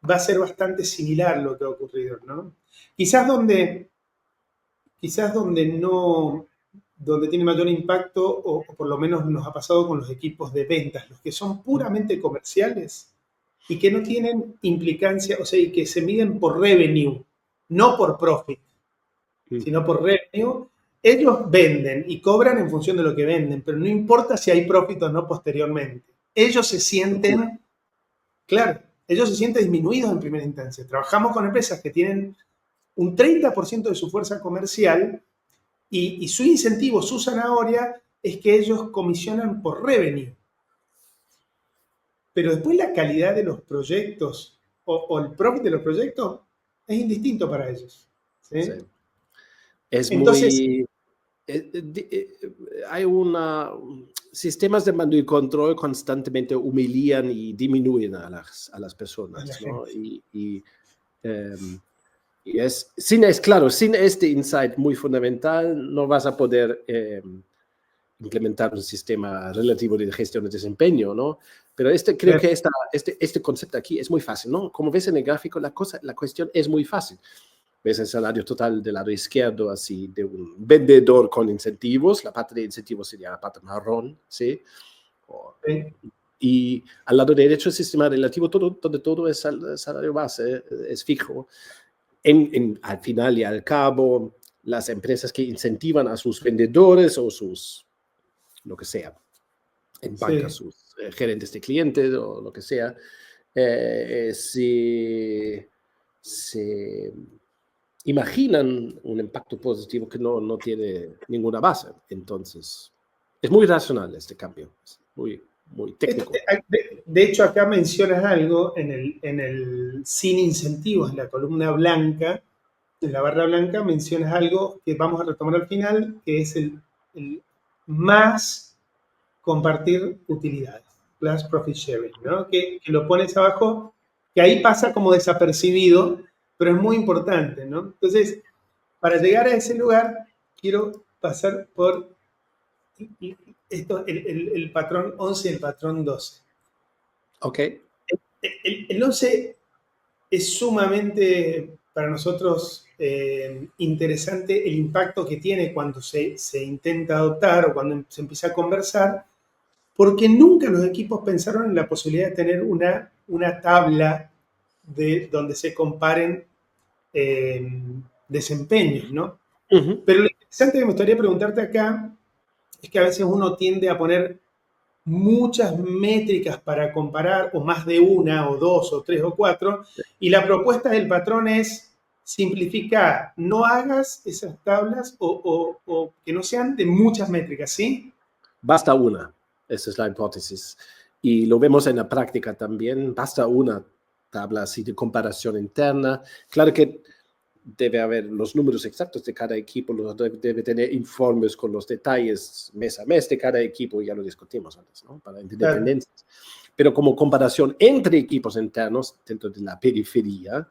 va a ser bastante similar lo que ha ocurrido, ¿no? Quizás donde no, donde tiene mayor impacto, o por lo menos nos ha pasado con los equipos de ventas, los que son puramente comerciales, y que no tienen implicancia, o sea, y que se miden por revenue, no por profit, sino por revenue. Ellos venden y cobran en función de lo que venden, pero no importa si hay profit o no posteriormente. Ellos se sienten, claro, ellos se sienten disminuidos en primera instancia. Trabajamos con empresas que tienen un 30% de su fuerza comercial y su incentivo, su zanahoria, es que ellos comisionan por revenue. Pero después la calidad de los proyectos o el profit de los proyectos es indistinto para ellos. ¿Sí? Sí. Es Entonces, muy... hay sistemas de mando y control constantemente humillan y disminuyen a las personas, ¿no? Y claro, sin este insight muy fundamental no vas a poder implementar un sistema relativo de gestión de desempeño, ¿no? Pero creo que este concepto aquí es muy fácil, ¿no? Como ves en el gráfico, la cuestión es muy fácil. Ves el salario total del lado izquierdo, así, de un vendedor con incentivos. La parte de incentivos sería la parte marrón, ¿sí? Y al lado derecho el sistema relativo, donde todo es salario base, es fijo. Al final y al cabo, las empresas que incentivan a sus vendedores o lo que sea, en bancas, sus gerentes de clientes o lo que sea, se imaginan un impacto positivo que no tiene ninguna base. Entonces, es muy racional este cambio, es muy técnico. De hecho, acá mencionas algo en el sin incentivos, en la columna blanca, en la barra blanca, mencionas algo que vamos a retomar al final, que es el más compartir utilidades, plus profit sharing, ¿no? Que lo pones abajo, que ahí pasa como desapercibido, pero es muy importante, ¿no? Entonces, para llegar a ese lugar, quiero pasar por el patrón 11 y el patrón 12. Ok. El 11 es sumamente para nosotros interesante el impacto que tiene cuando se intenta adoptar o cuando se empieza a conversar, porque nunca los equipos pensaron en la posibilidad de tener una tabla donde se comparen desempeños, ¿no? Pero lo interesante que me gustaría preguntarte acá es que a veces uno tiende a poner muchas métricas para comparar, o más de una, o dos, o tres, o cuatro, y la propuesta del patrón es simplificar, no hagas esas tablas o que no sean de muchas métricas, ¿sí? Basta una, esa es la hipótesis. Y lo vemos en la práctica también, basta una tabla así de comparación interna. Claro que debe haber los números exactos de cada equipo, debe tener informes con los detalles mes a mes de cada equipo, ya lo discutimos antes, ¿no? Para entender tendencias. Pero como comparación entre equipos internos dentro de la periferia,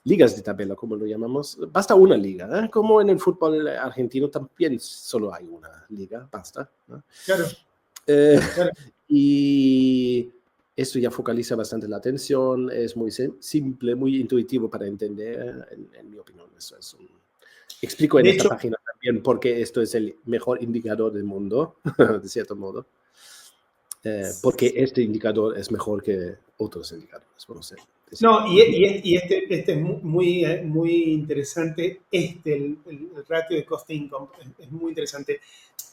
ligas de tabla, como lo llamamos, basta una liga, ¿eh? Como en el fútbol argentino también solo hay una liga, basta, ¿no? Claro. Y esto ya focaliza bastante la atención, es muy simple, muy intuitivo para entender, en mi opinión. Explico en esta página también por qué esto es el mejor indicador del mundo, de cierto modo. Porque este indicador es mejor que otros indicadores. No, y este es muy interesante. El ratio de cost-income es muy interesante.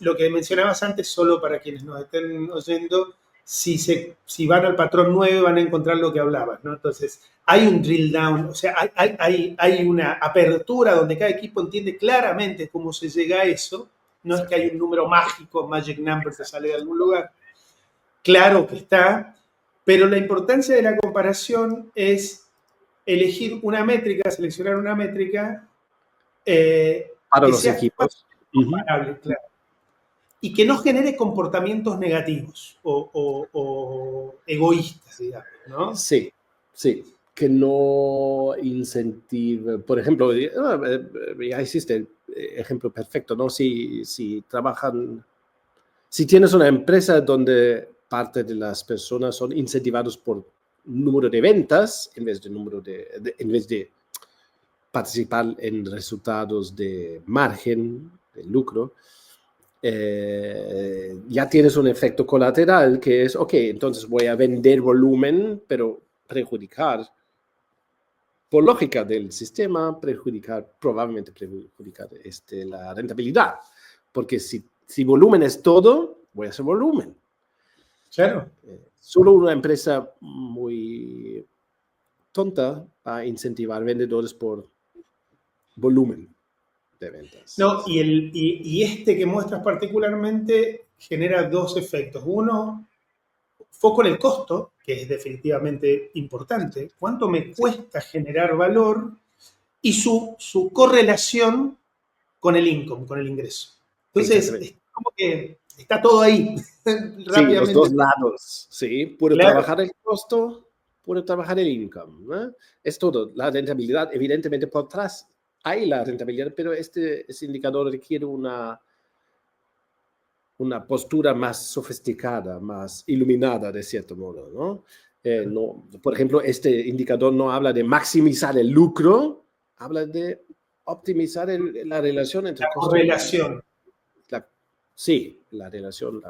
Lo que mencionabas antes, solo para quienes nos estén oyendo, si van al patrón 9 van a encontrar lo que hablabas, ¿no? Entonces, hay un drill down, o sea, hay una apertura donde cada equipo entiende claramente cómo se llega a eso. No es que hay un número mágico, magic number, que sale de algún lugar. Claro que está, pero la importancia de la comparación es elegir una métrica, seleccionar una métrica para que los sea equipos. comparable, claro, y que no genere comportamientos negativos o egoístas, digamos, ¿no? Sí, que no incentive, por ejemplo, ya existe el ejemplo perfecto, ¿no? Si tienes una empresa donde parte de las personas son incentivados por número de ventas en vez de participar en resultados de margen, de lucro, ya tienes un efecto colateral que es, ok, entonces voy a vender volumen, pero perjudicar, por lógica del sistema, probablemente perjudicar la rentabilidad. Porque si volumen es todo, voy a hacer volumen. Claro. Solo una empresa muy tonta va a incentivar vendedores por volumen de ventas. No, y este que muestras particularmente genera dos efectos. Uno, foco en el costo, que es definitivamente importante. ¿Cuánto me cuesta generar valor? Y su correlación con el income, con el ingreso. Entonces, es como que está todo ahí, Sí, los rápidamente. dos lados, sí. Puedo Claro. trabajar el costo, puedo trabajar el income, ¿no? Es todo. La rentabilidad, evidentemente, por atrás hay la rentabilidad, pero ese indicador requiere una postura más sofisticada, más iluminada, de cierto modo, ¿no? Por ejemplo, este indicador no habla de maximizar el lucro, habla de optimizar la relación entre La costo correlación. sí, la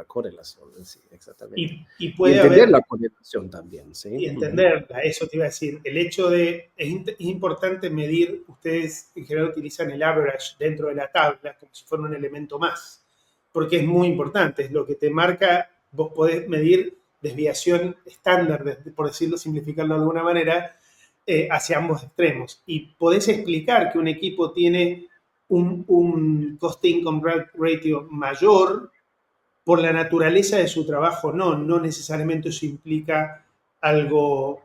correlación, sí, exactamente. Y Y puede entender haber, la correlación también, ¿sí? y entenderla, eso te iba a decir. El hecho de, es importante medir, ustedes en general utilizan el average dentro de la tabla como si fuera un elemento más, porque es muy importante, es lo que te marca, vos podés medir desviación estándar, por decirlo, simplificarlo de alguna manera, hacia ambos extremos. Y podés explicar que un equipo tiene un cost-income ratio mayor por la naturaleza de su trabajo, no necesariamente eso implica algo,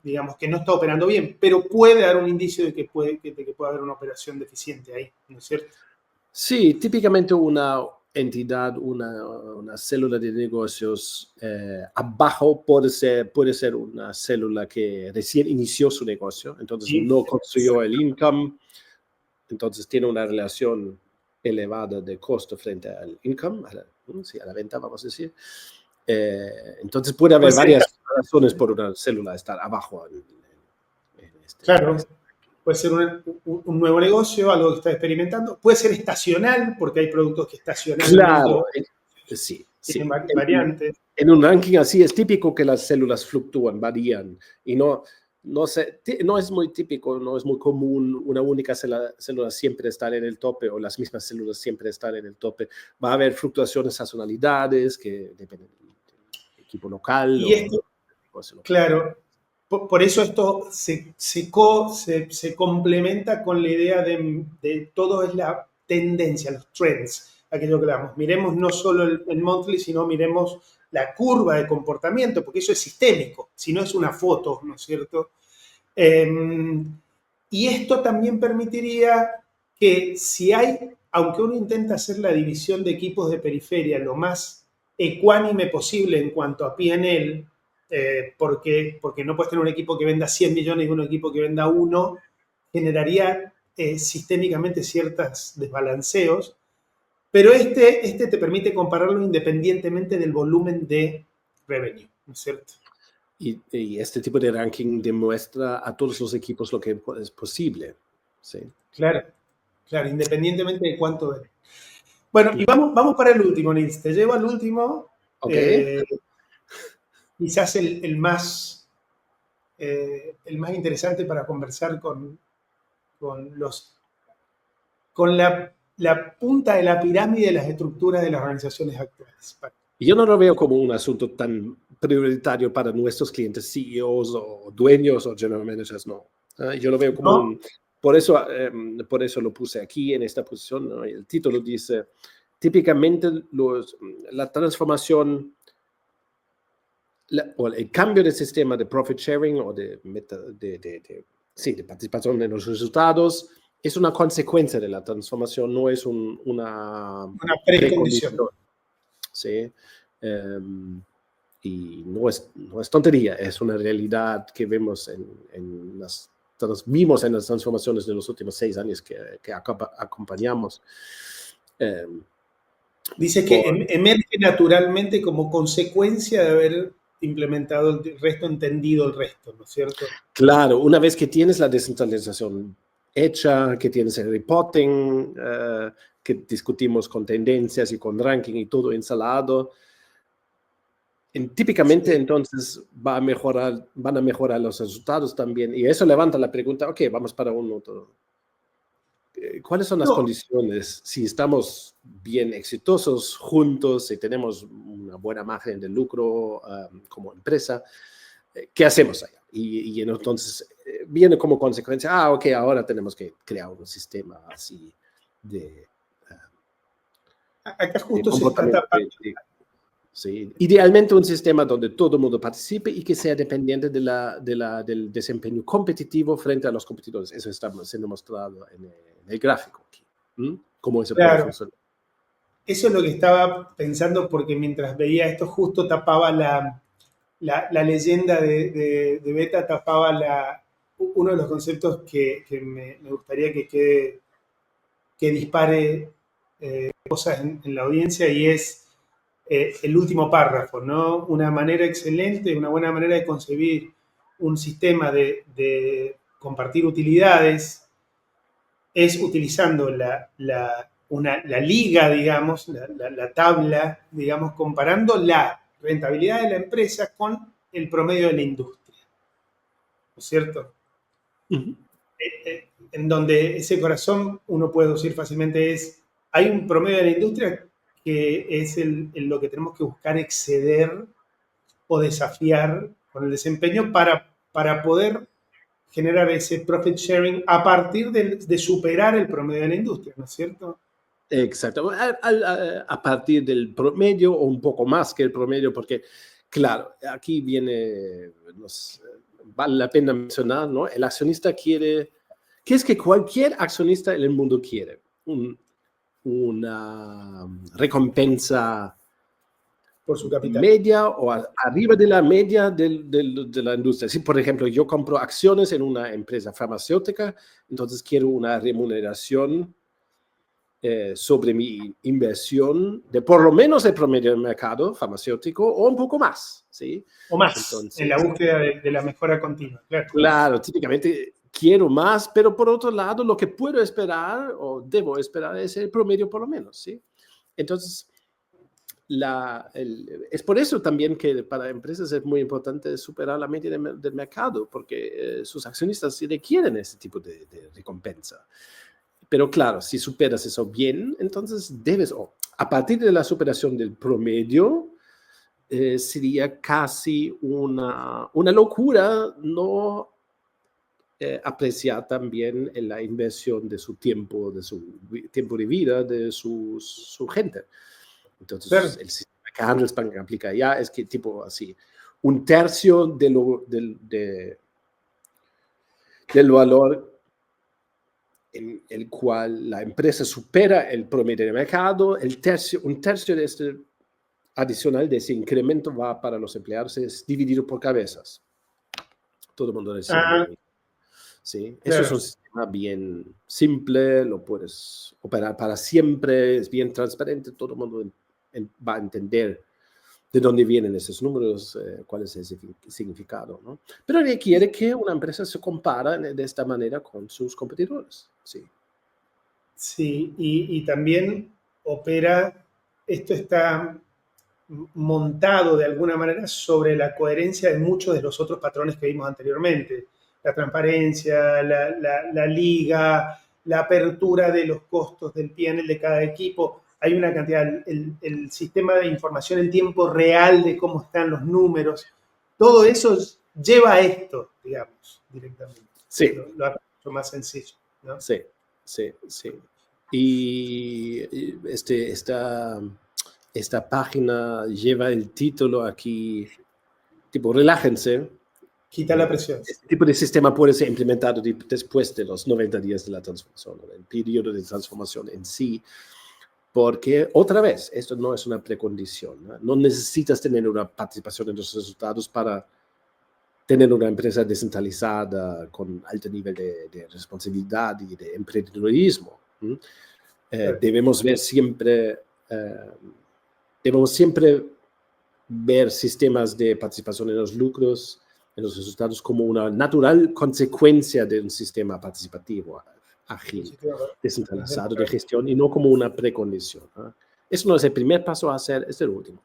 digamos, que no está operando bien, pero puede dar un indicio de que puede haber una operación deficiente ahí, ¿no es cierto? Sí, típicamente una entidad, una célula de negocios abajo puede ser una célula que recién inició su negocio, entonces Sí, no construyó el income, entonces tiene una relación elevada de costo frente al income, a la venta, vamos a decir. Entonces puede haber varias razones por una célula estar abajo en claro, puede ser un nuevo negocio, algo que está experimentando, puede ser estacional, porque hay productos que estacionalmente Claro, sí. tienen variantes. En un ranking así es típico que las células fluctúan, varían, y no es muy típico, no es muy común una única célula siempre estar en el tope o las mismas células siempre estar en el tope. Va a haber fluctuaciones, sazonalidades que dependen del equipo local Y o esto, negocio local. claro, por eso esto se complementa con la idea de todo es la tendencia, los trends, aquello que hablamos. Miremos no solo el monthly, sino miremos la curva de comportamiento, porque eso es sistémico, si no es una foto, ¿no es cierto? Y esto también permitiría que si hay, aunque uno intenta hacer la división de equipos de periferia lo más ecuánime posible en cuanto a P&L, porque no puedes tener un equipo que venda 100 millones y un equipo que venda 1, generaría sistémicamente ciertos desbalanceos, pero este te permite compararlo independientemente del volumen de revenue, ¿no es cierto? Y este tipo de ranking demuestra a todos los equipos lo que es posible. ¿Sí? Claro, claro, independientemente de cuánto es. Bueno, y vamos para el último, Nils. Te llevo al último, Ok. quizás el más interesante para conversar con la punta de la pirámide de las estructuras de las organizaciones actuales. Yo no lo veo como un asunto tan prioritario para nuestros clientes, CEOs o dueños o general managers, no. Yo lo veo como ¿No? por eso lo puse aquí en esta posición, ¿no? El título dice, típicamente la transformación o el cambio del sistema de profit sharing o de participación en los resultados es una consecuencia de la transformación, no es una precondición. precondición. ¿Sí? Y no es tontería, es una realidad que vimos vimos en las transformaciones de los últimos 6 años que acompañamos. Dice que emerge naturalmente como consecuencia de haber implementado el resto, entendido el resto, ¿no es cierto? Claro, una vez que tienes la descentralización hecha, que tienes el reporting, que discutimos con tendencias y con ranking y todo instalado, Típicamente Sí. entonces van a mejorar los resultados también. Y eso levanta la pregunta, ok, vamos para un otro. ¿Cuáles son las No, condiciones? Si estamos bien exitosos juntos, si tenemos una buena margen de lucro como empresa, ¿qué hacemos allá? Y entonces viene como consecuencia, ok, ahora tenemos que crear un sistema así de acá justo se está comportamiento. tapando. Sí. Idealmente un sistema donde todo el mundo participe y que sea dependiente del desempeño competitivo frente a los competidores. Eso está siendo mostrado en el gráfico aquí. ¿Cómo eso puede Claro, funcionar? eso es lo que estaba pensando porque mientras veía esto justo tapaba la leyenda de Beta, tapaba uno de los conceptos que me gustaría que dispare cosas en la audiencia y es el último párrafo, ¿no? Una manera excelente, una buena manera de concebir un sistema de compartir utilidades es utilizando la liga, digamos, la tabla, digamos, comparando la rentabilidad de la empresa con el promedio de la industria, ¿no es cierto? Uh-huh. En donde ese corazón uno puede decir fácilmente hay un promedio de la industria que es lo que tenemos que buscar exceder o desafiar con el desempeño para poder generar ese profit sharing a partir de superar el promedio de la industria, ¿no es cierto? Exacto. A partir del promedio o un poco más que el promedio, porque, claro, aquí viene, vale la pena mencionar, ¿no? El accionista quiere, ¿qué es que cualquier accionista en el mundo quiere? Una recompensa Por su capital. media o arriba de la media de la industria. Si, por ejemplo, yo compro acciones en una empresa farmacéutica, entonces quiero una remuneración sobre mi inversión de por lo menos el promedio del mercado farmacéutico o un poco más, ¿sí? O más, en Entonces, la búsqueda de la mejora continua, claro. claro, típicamente quiero más, pero por otro lado, lo que puedo esperar o debo esperar es el promedio por lo menos, ¿sí? Entonces, es por eso también que para empresas es muy importante superar la media del mercado, porque sus accionistas sí requieren ese tipo de recompensa. Pero claro, si superas eso bien, entonces debes, a partir de la superación del promedio, sería casi una locura no apreciar también la inversión de su tiempo de vida, de su gente. Entonces, Claro. el sistema que Handelsbank aplica ya es que tipo así, un tercio del valor en el cual la empresa supera el promedio de mercado, un tercio de este adicional, de ese incremento va para los empleados, es dividido por cabezas. Todo el mundo recibe lo Ah, mismo. ¿Sí? Eso es un claro. sistema bien simple, lo puedes operar para siempre, es bien transparente, todo el mundo va a entender de dónde vienen esos números, cuál es el significado, ¿no? Pero requiere que una empresa se compara de esta manera con sus competidores, ¿sí? Sí, y también opera, esto está montado de alguna manera sobre la coherencia de muchos de los otros patrones que vimos anteriormente. La transparencia, la liga, la apertura de los costos del PNL de cada equipo. Hay una cantidad, el sistema de información en tiempo real de cómo están los números. Todo eso lleva a esto, digamos, directamente. Sí, Lo hace mucho más sencillo, ¿no? sí, sí, sí. Y esta página lleva el título aquí, tipo, relájense. Quita la presión. Este tipo de sistema puede ser implementado después de los 90 días de la transformación, el periodo de transformación en sí, porque otra vez, esto no es una precondición, ¿no? No necesitas tener una participación en los resultados para tener una empresa descentralizada con alto nivel de responsabilidad y de emprendedurismo. Debemos siempre ver sistemas de participación en los lucros, en los resultados, como una natural consecuencia de un sistema participativo, ágil, descentralizado de gestión, y no como una precondición, ¿no? Eso no es el primer paso a hacer, es el último.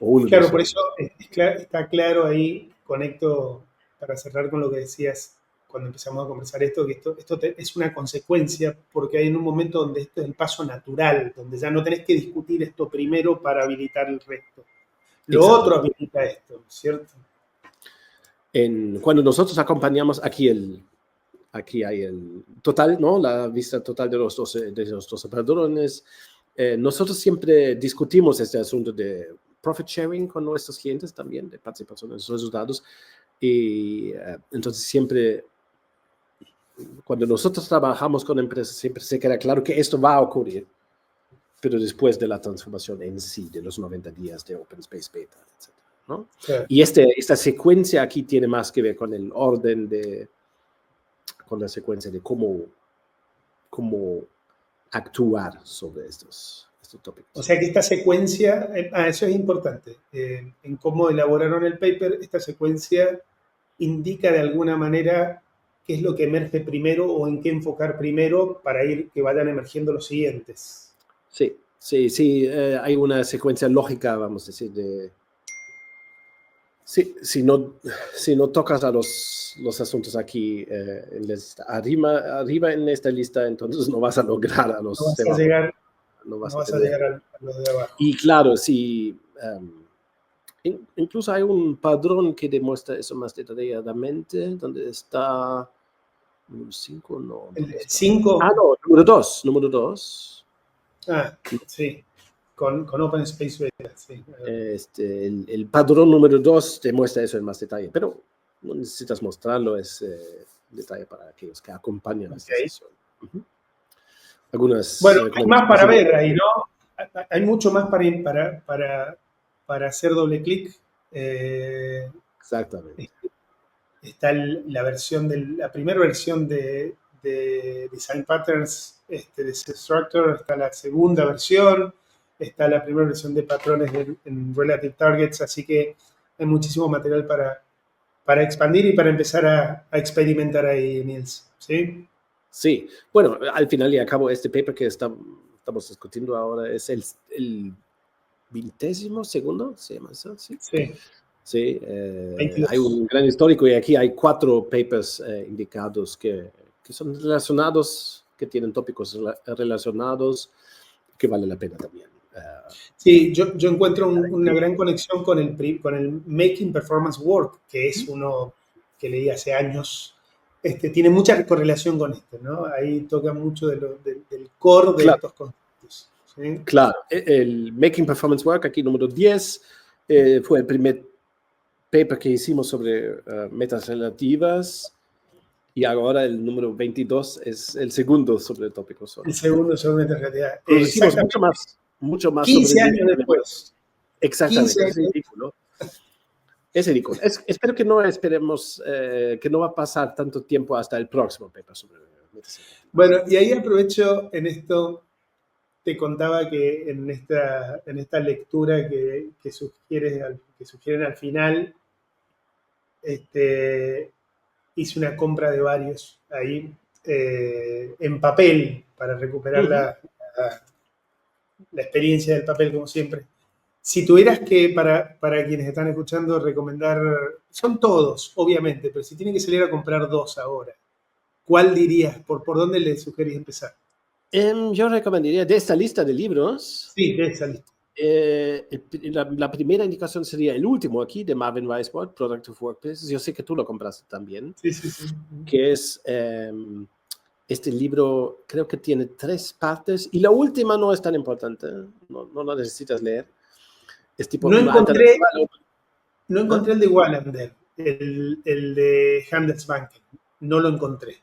O uno de Claro, los por dos. eso está claro ahí, conecto para cerrar con lo que decías cuando empezamos a conversar esto, que es una consecuencia, porque hay en un momento donde esto es el paso natural, donde ya no tenés que discutir esto primero para habilitar el resto. Lo otro Exactamente. habilita esto, ¿cierto? Cuando nosotros acompañamos aquí hay el total, ¿no? La vista total de los 12 padrones. Nosotros siempre discutimos este asunto de profit sharing con nuestros clientes también, de participación en sus resultados. Y entonces siempre, cuando nosotros trabajamos con empresas, siempre se queda claro que esto va a ocurrir, pero después de la transformación en sí, de los 90 días de Open Space Beta, etc. ¿no? Claro. Y esta secuencia aquí tiene más que ver con el orden con la secuencia de cómo actuar sobre estos tópicos. O sea que esta secuencia, eso es importante, en cómo elaboraron el paper, esta secuencia indica de alguna manera qué es lo que emerge primero o en qué enfocar primero para ir que vayan emergiendo los siguientes. Sí, hay una secuencia lógica, vamos a decir, si no tocas a los asuntos aquí arriba en esta lista, entonces no vas a lograr a los No vas a llegar, no no vas vas a a tener. llegar a los de abajo. Y claro, sí, incluso hay un padrón que demuestra eso más detalladamente, donde está número 5, no, El ¿dónde está? 5, No, número 2. sí, con Open Space Beta, sí. El padrón número 2 demuestra eso en más detalle, pero no necesitas mostrarlo, es detalle para aquellos que acompañan esta Okay. sesión. Algunas Bueno, hay más para recomendaciones. ver ahí, ¿no? Hay mucho más para hacer doble clic. Exactamente. Está la primera versión de Design Patterns de Structure, está la segunda versión, está la primera versión de patrones en Relative Targets, así que hay muchísimo material para expandir y para empezar a experimentar ahí, Niels. ¿Sí? Sí, bueno, al final y al cabo, este paper que estamos discutiendo ahora es el 20º, ¿se llama eso? Sí. Sí. Sí, 22. hay un gran histórico y aquí hay 4 papers indicados que son relacionados, que tienen tópicos relacionados, que vale la pena también. Sí, yo encuentro una gran conexión con el Making Performance Work, que es uno que leí hace años. Tiene mucha correlación con esto, ¿no? Ahí toca mucho del core de Claro, estos conceptos. ¿Sí? claro. El Making Performance Work, aquí número 10, fue el primer paper que hicimos sobre metas relativas, y ahora el número 22 es el segundo sobre el tópico solo. El segundo sobre meta realidad. Producimos Exactamente. mucho más 15 sobre años después. Exactamente, 15 es años. ridículo. Es ridículo. Espero que no que no va a pasar tanto tiempo hasta el próximo paper sobre metas relativas. Bueno, y ahí aprovecho en esto, te contaba que en esta lectura que sugieren al final, hice una compra de varios ahí en papel para recuperar la experiencia del papel, como siempre. Si tuvieras que, para quienes están escuchando, recomendar, son todos, obviamente, pero si tienen que salir a comprar 2 ahora, ¿cuál dirías? ¿Por dónde le sugerís empezar? Yo recomendaría de esta lista de libros, Sí, de esa lista. la primera indicación sería el último aquí, de Marvin Weisbord, Productive Workplaces. Yo sé que tú lo compraste también, Sí, sí, sí. que es este libro, creo que tiene 3 partes, y la última no es tan importante, no la necesitas leer. Es tipo No una encontré, alternativa. no ¿Ah? encontré el de Wallander, el de Handelsbanken. No lo encontré.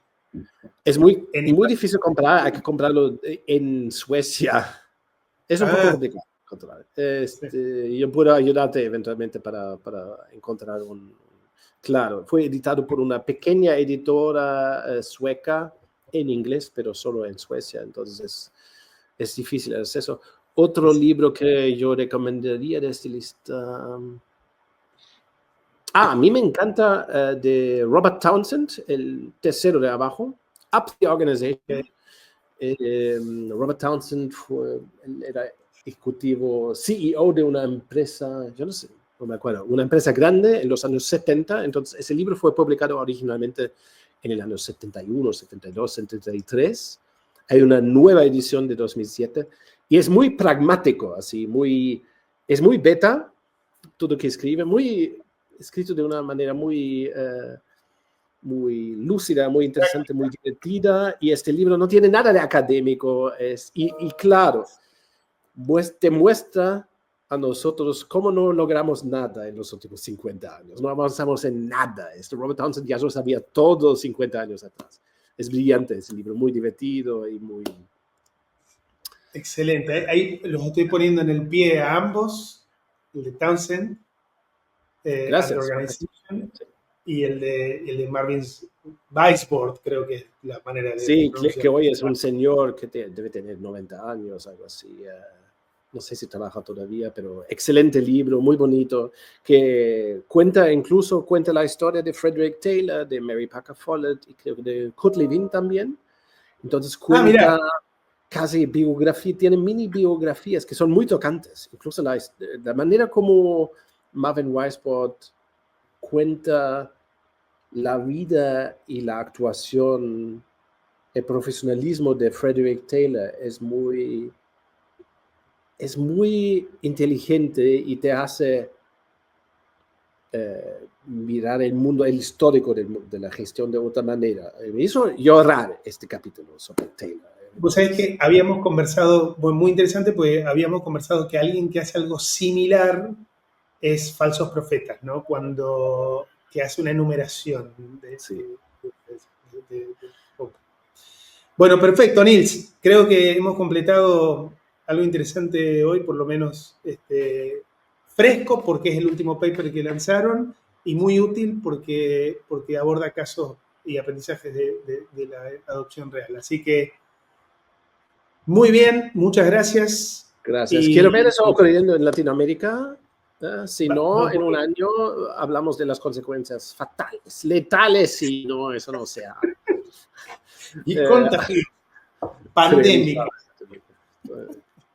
Es muy En difícil comprar, hay que comprarlo en Suecia. Es un poco complicado encontrar. sí. Yo puedo ayudarte eventualmente para encontrar un. Claro, fue editado por una pequeña editora sueca en inglés, pero solo en Suecia, entonces es difícil el acceso. Otro libro que yo recomendaría de esta lista. A mí me encanta de Robert Townsend, el tercero de abajo, Up the Organization. Robert Townsend era ejecutivo, CEO de una empresa, yo no sé, no me acuerdo, una empresa grande en los años 70. Entonces, ese libro fue publicado originalmente en el año 71, 72, 73. Hay una nueva edición de 2007 y es muy pragmático, así, es muy beta, todo que escribe, escrito de una manera muy lúcida, muy interesante, muy divertida, y este libro no tiene nada de académico, y claro, te muestra a nosotros cómo no logramos nada en los últimos 50 años, no avanzamos en nada. Robert Townsend ya lo sabía todo 50 años atrás. Es brillante ese libro, muy divertido y muy... Excelente. Ahí los estoy poniendo en el pie a ambos, el de Townsend, Under Gracias. Organization, y el de Marvin Weisbord, creo que es la manera de Sí, pronunciar. que hoy es un señor que debe tener 90 años, algo así. No sé si trabaja todavía, pero excelente libro, muy bonito, que cuenta la historia de Frederick Taylor, de Mary Parker Follett y creo que de Kurt Lewin también. Entonces cuenta mira. casi biografía, tiene mini biografías que son muy tocantes. Incluso la manera como Marvin Weisbord cuenta la vida y la actuación, el profesionalismo de Frederick Taylor es muy inteligente y te hace mirar el mundo, el histórico de la gestión de otra manera. Me hizo llorar este capítulo sobre Taylor. Vos sabés que habíamos conversado, muy interesante, porque habíamos conversado que alguien que hace algo similar es Falsos Profetas, ¿no? Que hace una enumeración Sí. Bueno, perfecto, Nils. Creo que hemos completado algo interesante hoy, por lo menos fresco, porque es el último paper que lanzaron, y muy útil porque aborda casos y aprendizajes de la adopción real. Así que, muy bien, muchas gracias. Gracias. Quiero ver eso ocurriendo en Latinoamérica. Si no, en un a... año hablamos de las consecuencias fatales, letales, y no, eso no sea. Y contagio. Pandémica.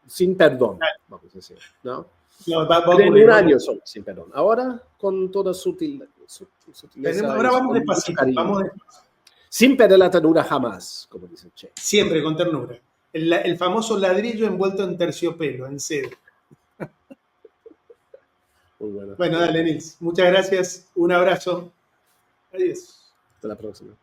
Sin perdón, vamos a decir, ¿no? No, va a en ocurrir, un año solo, sin perdón. Ahora, con toda sutileza. Ahora vamos despacito, vamos despacito. Sin perder la ternura jamás, como dice Che. Siempre con ternura. El famoso ladrillo envuelto en terciopelo, en seda. Muy bueno. Bueno, dale, Nils. Muchas gracias. Un abrazo. Adiós. Hasta la próxima.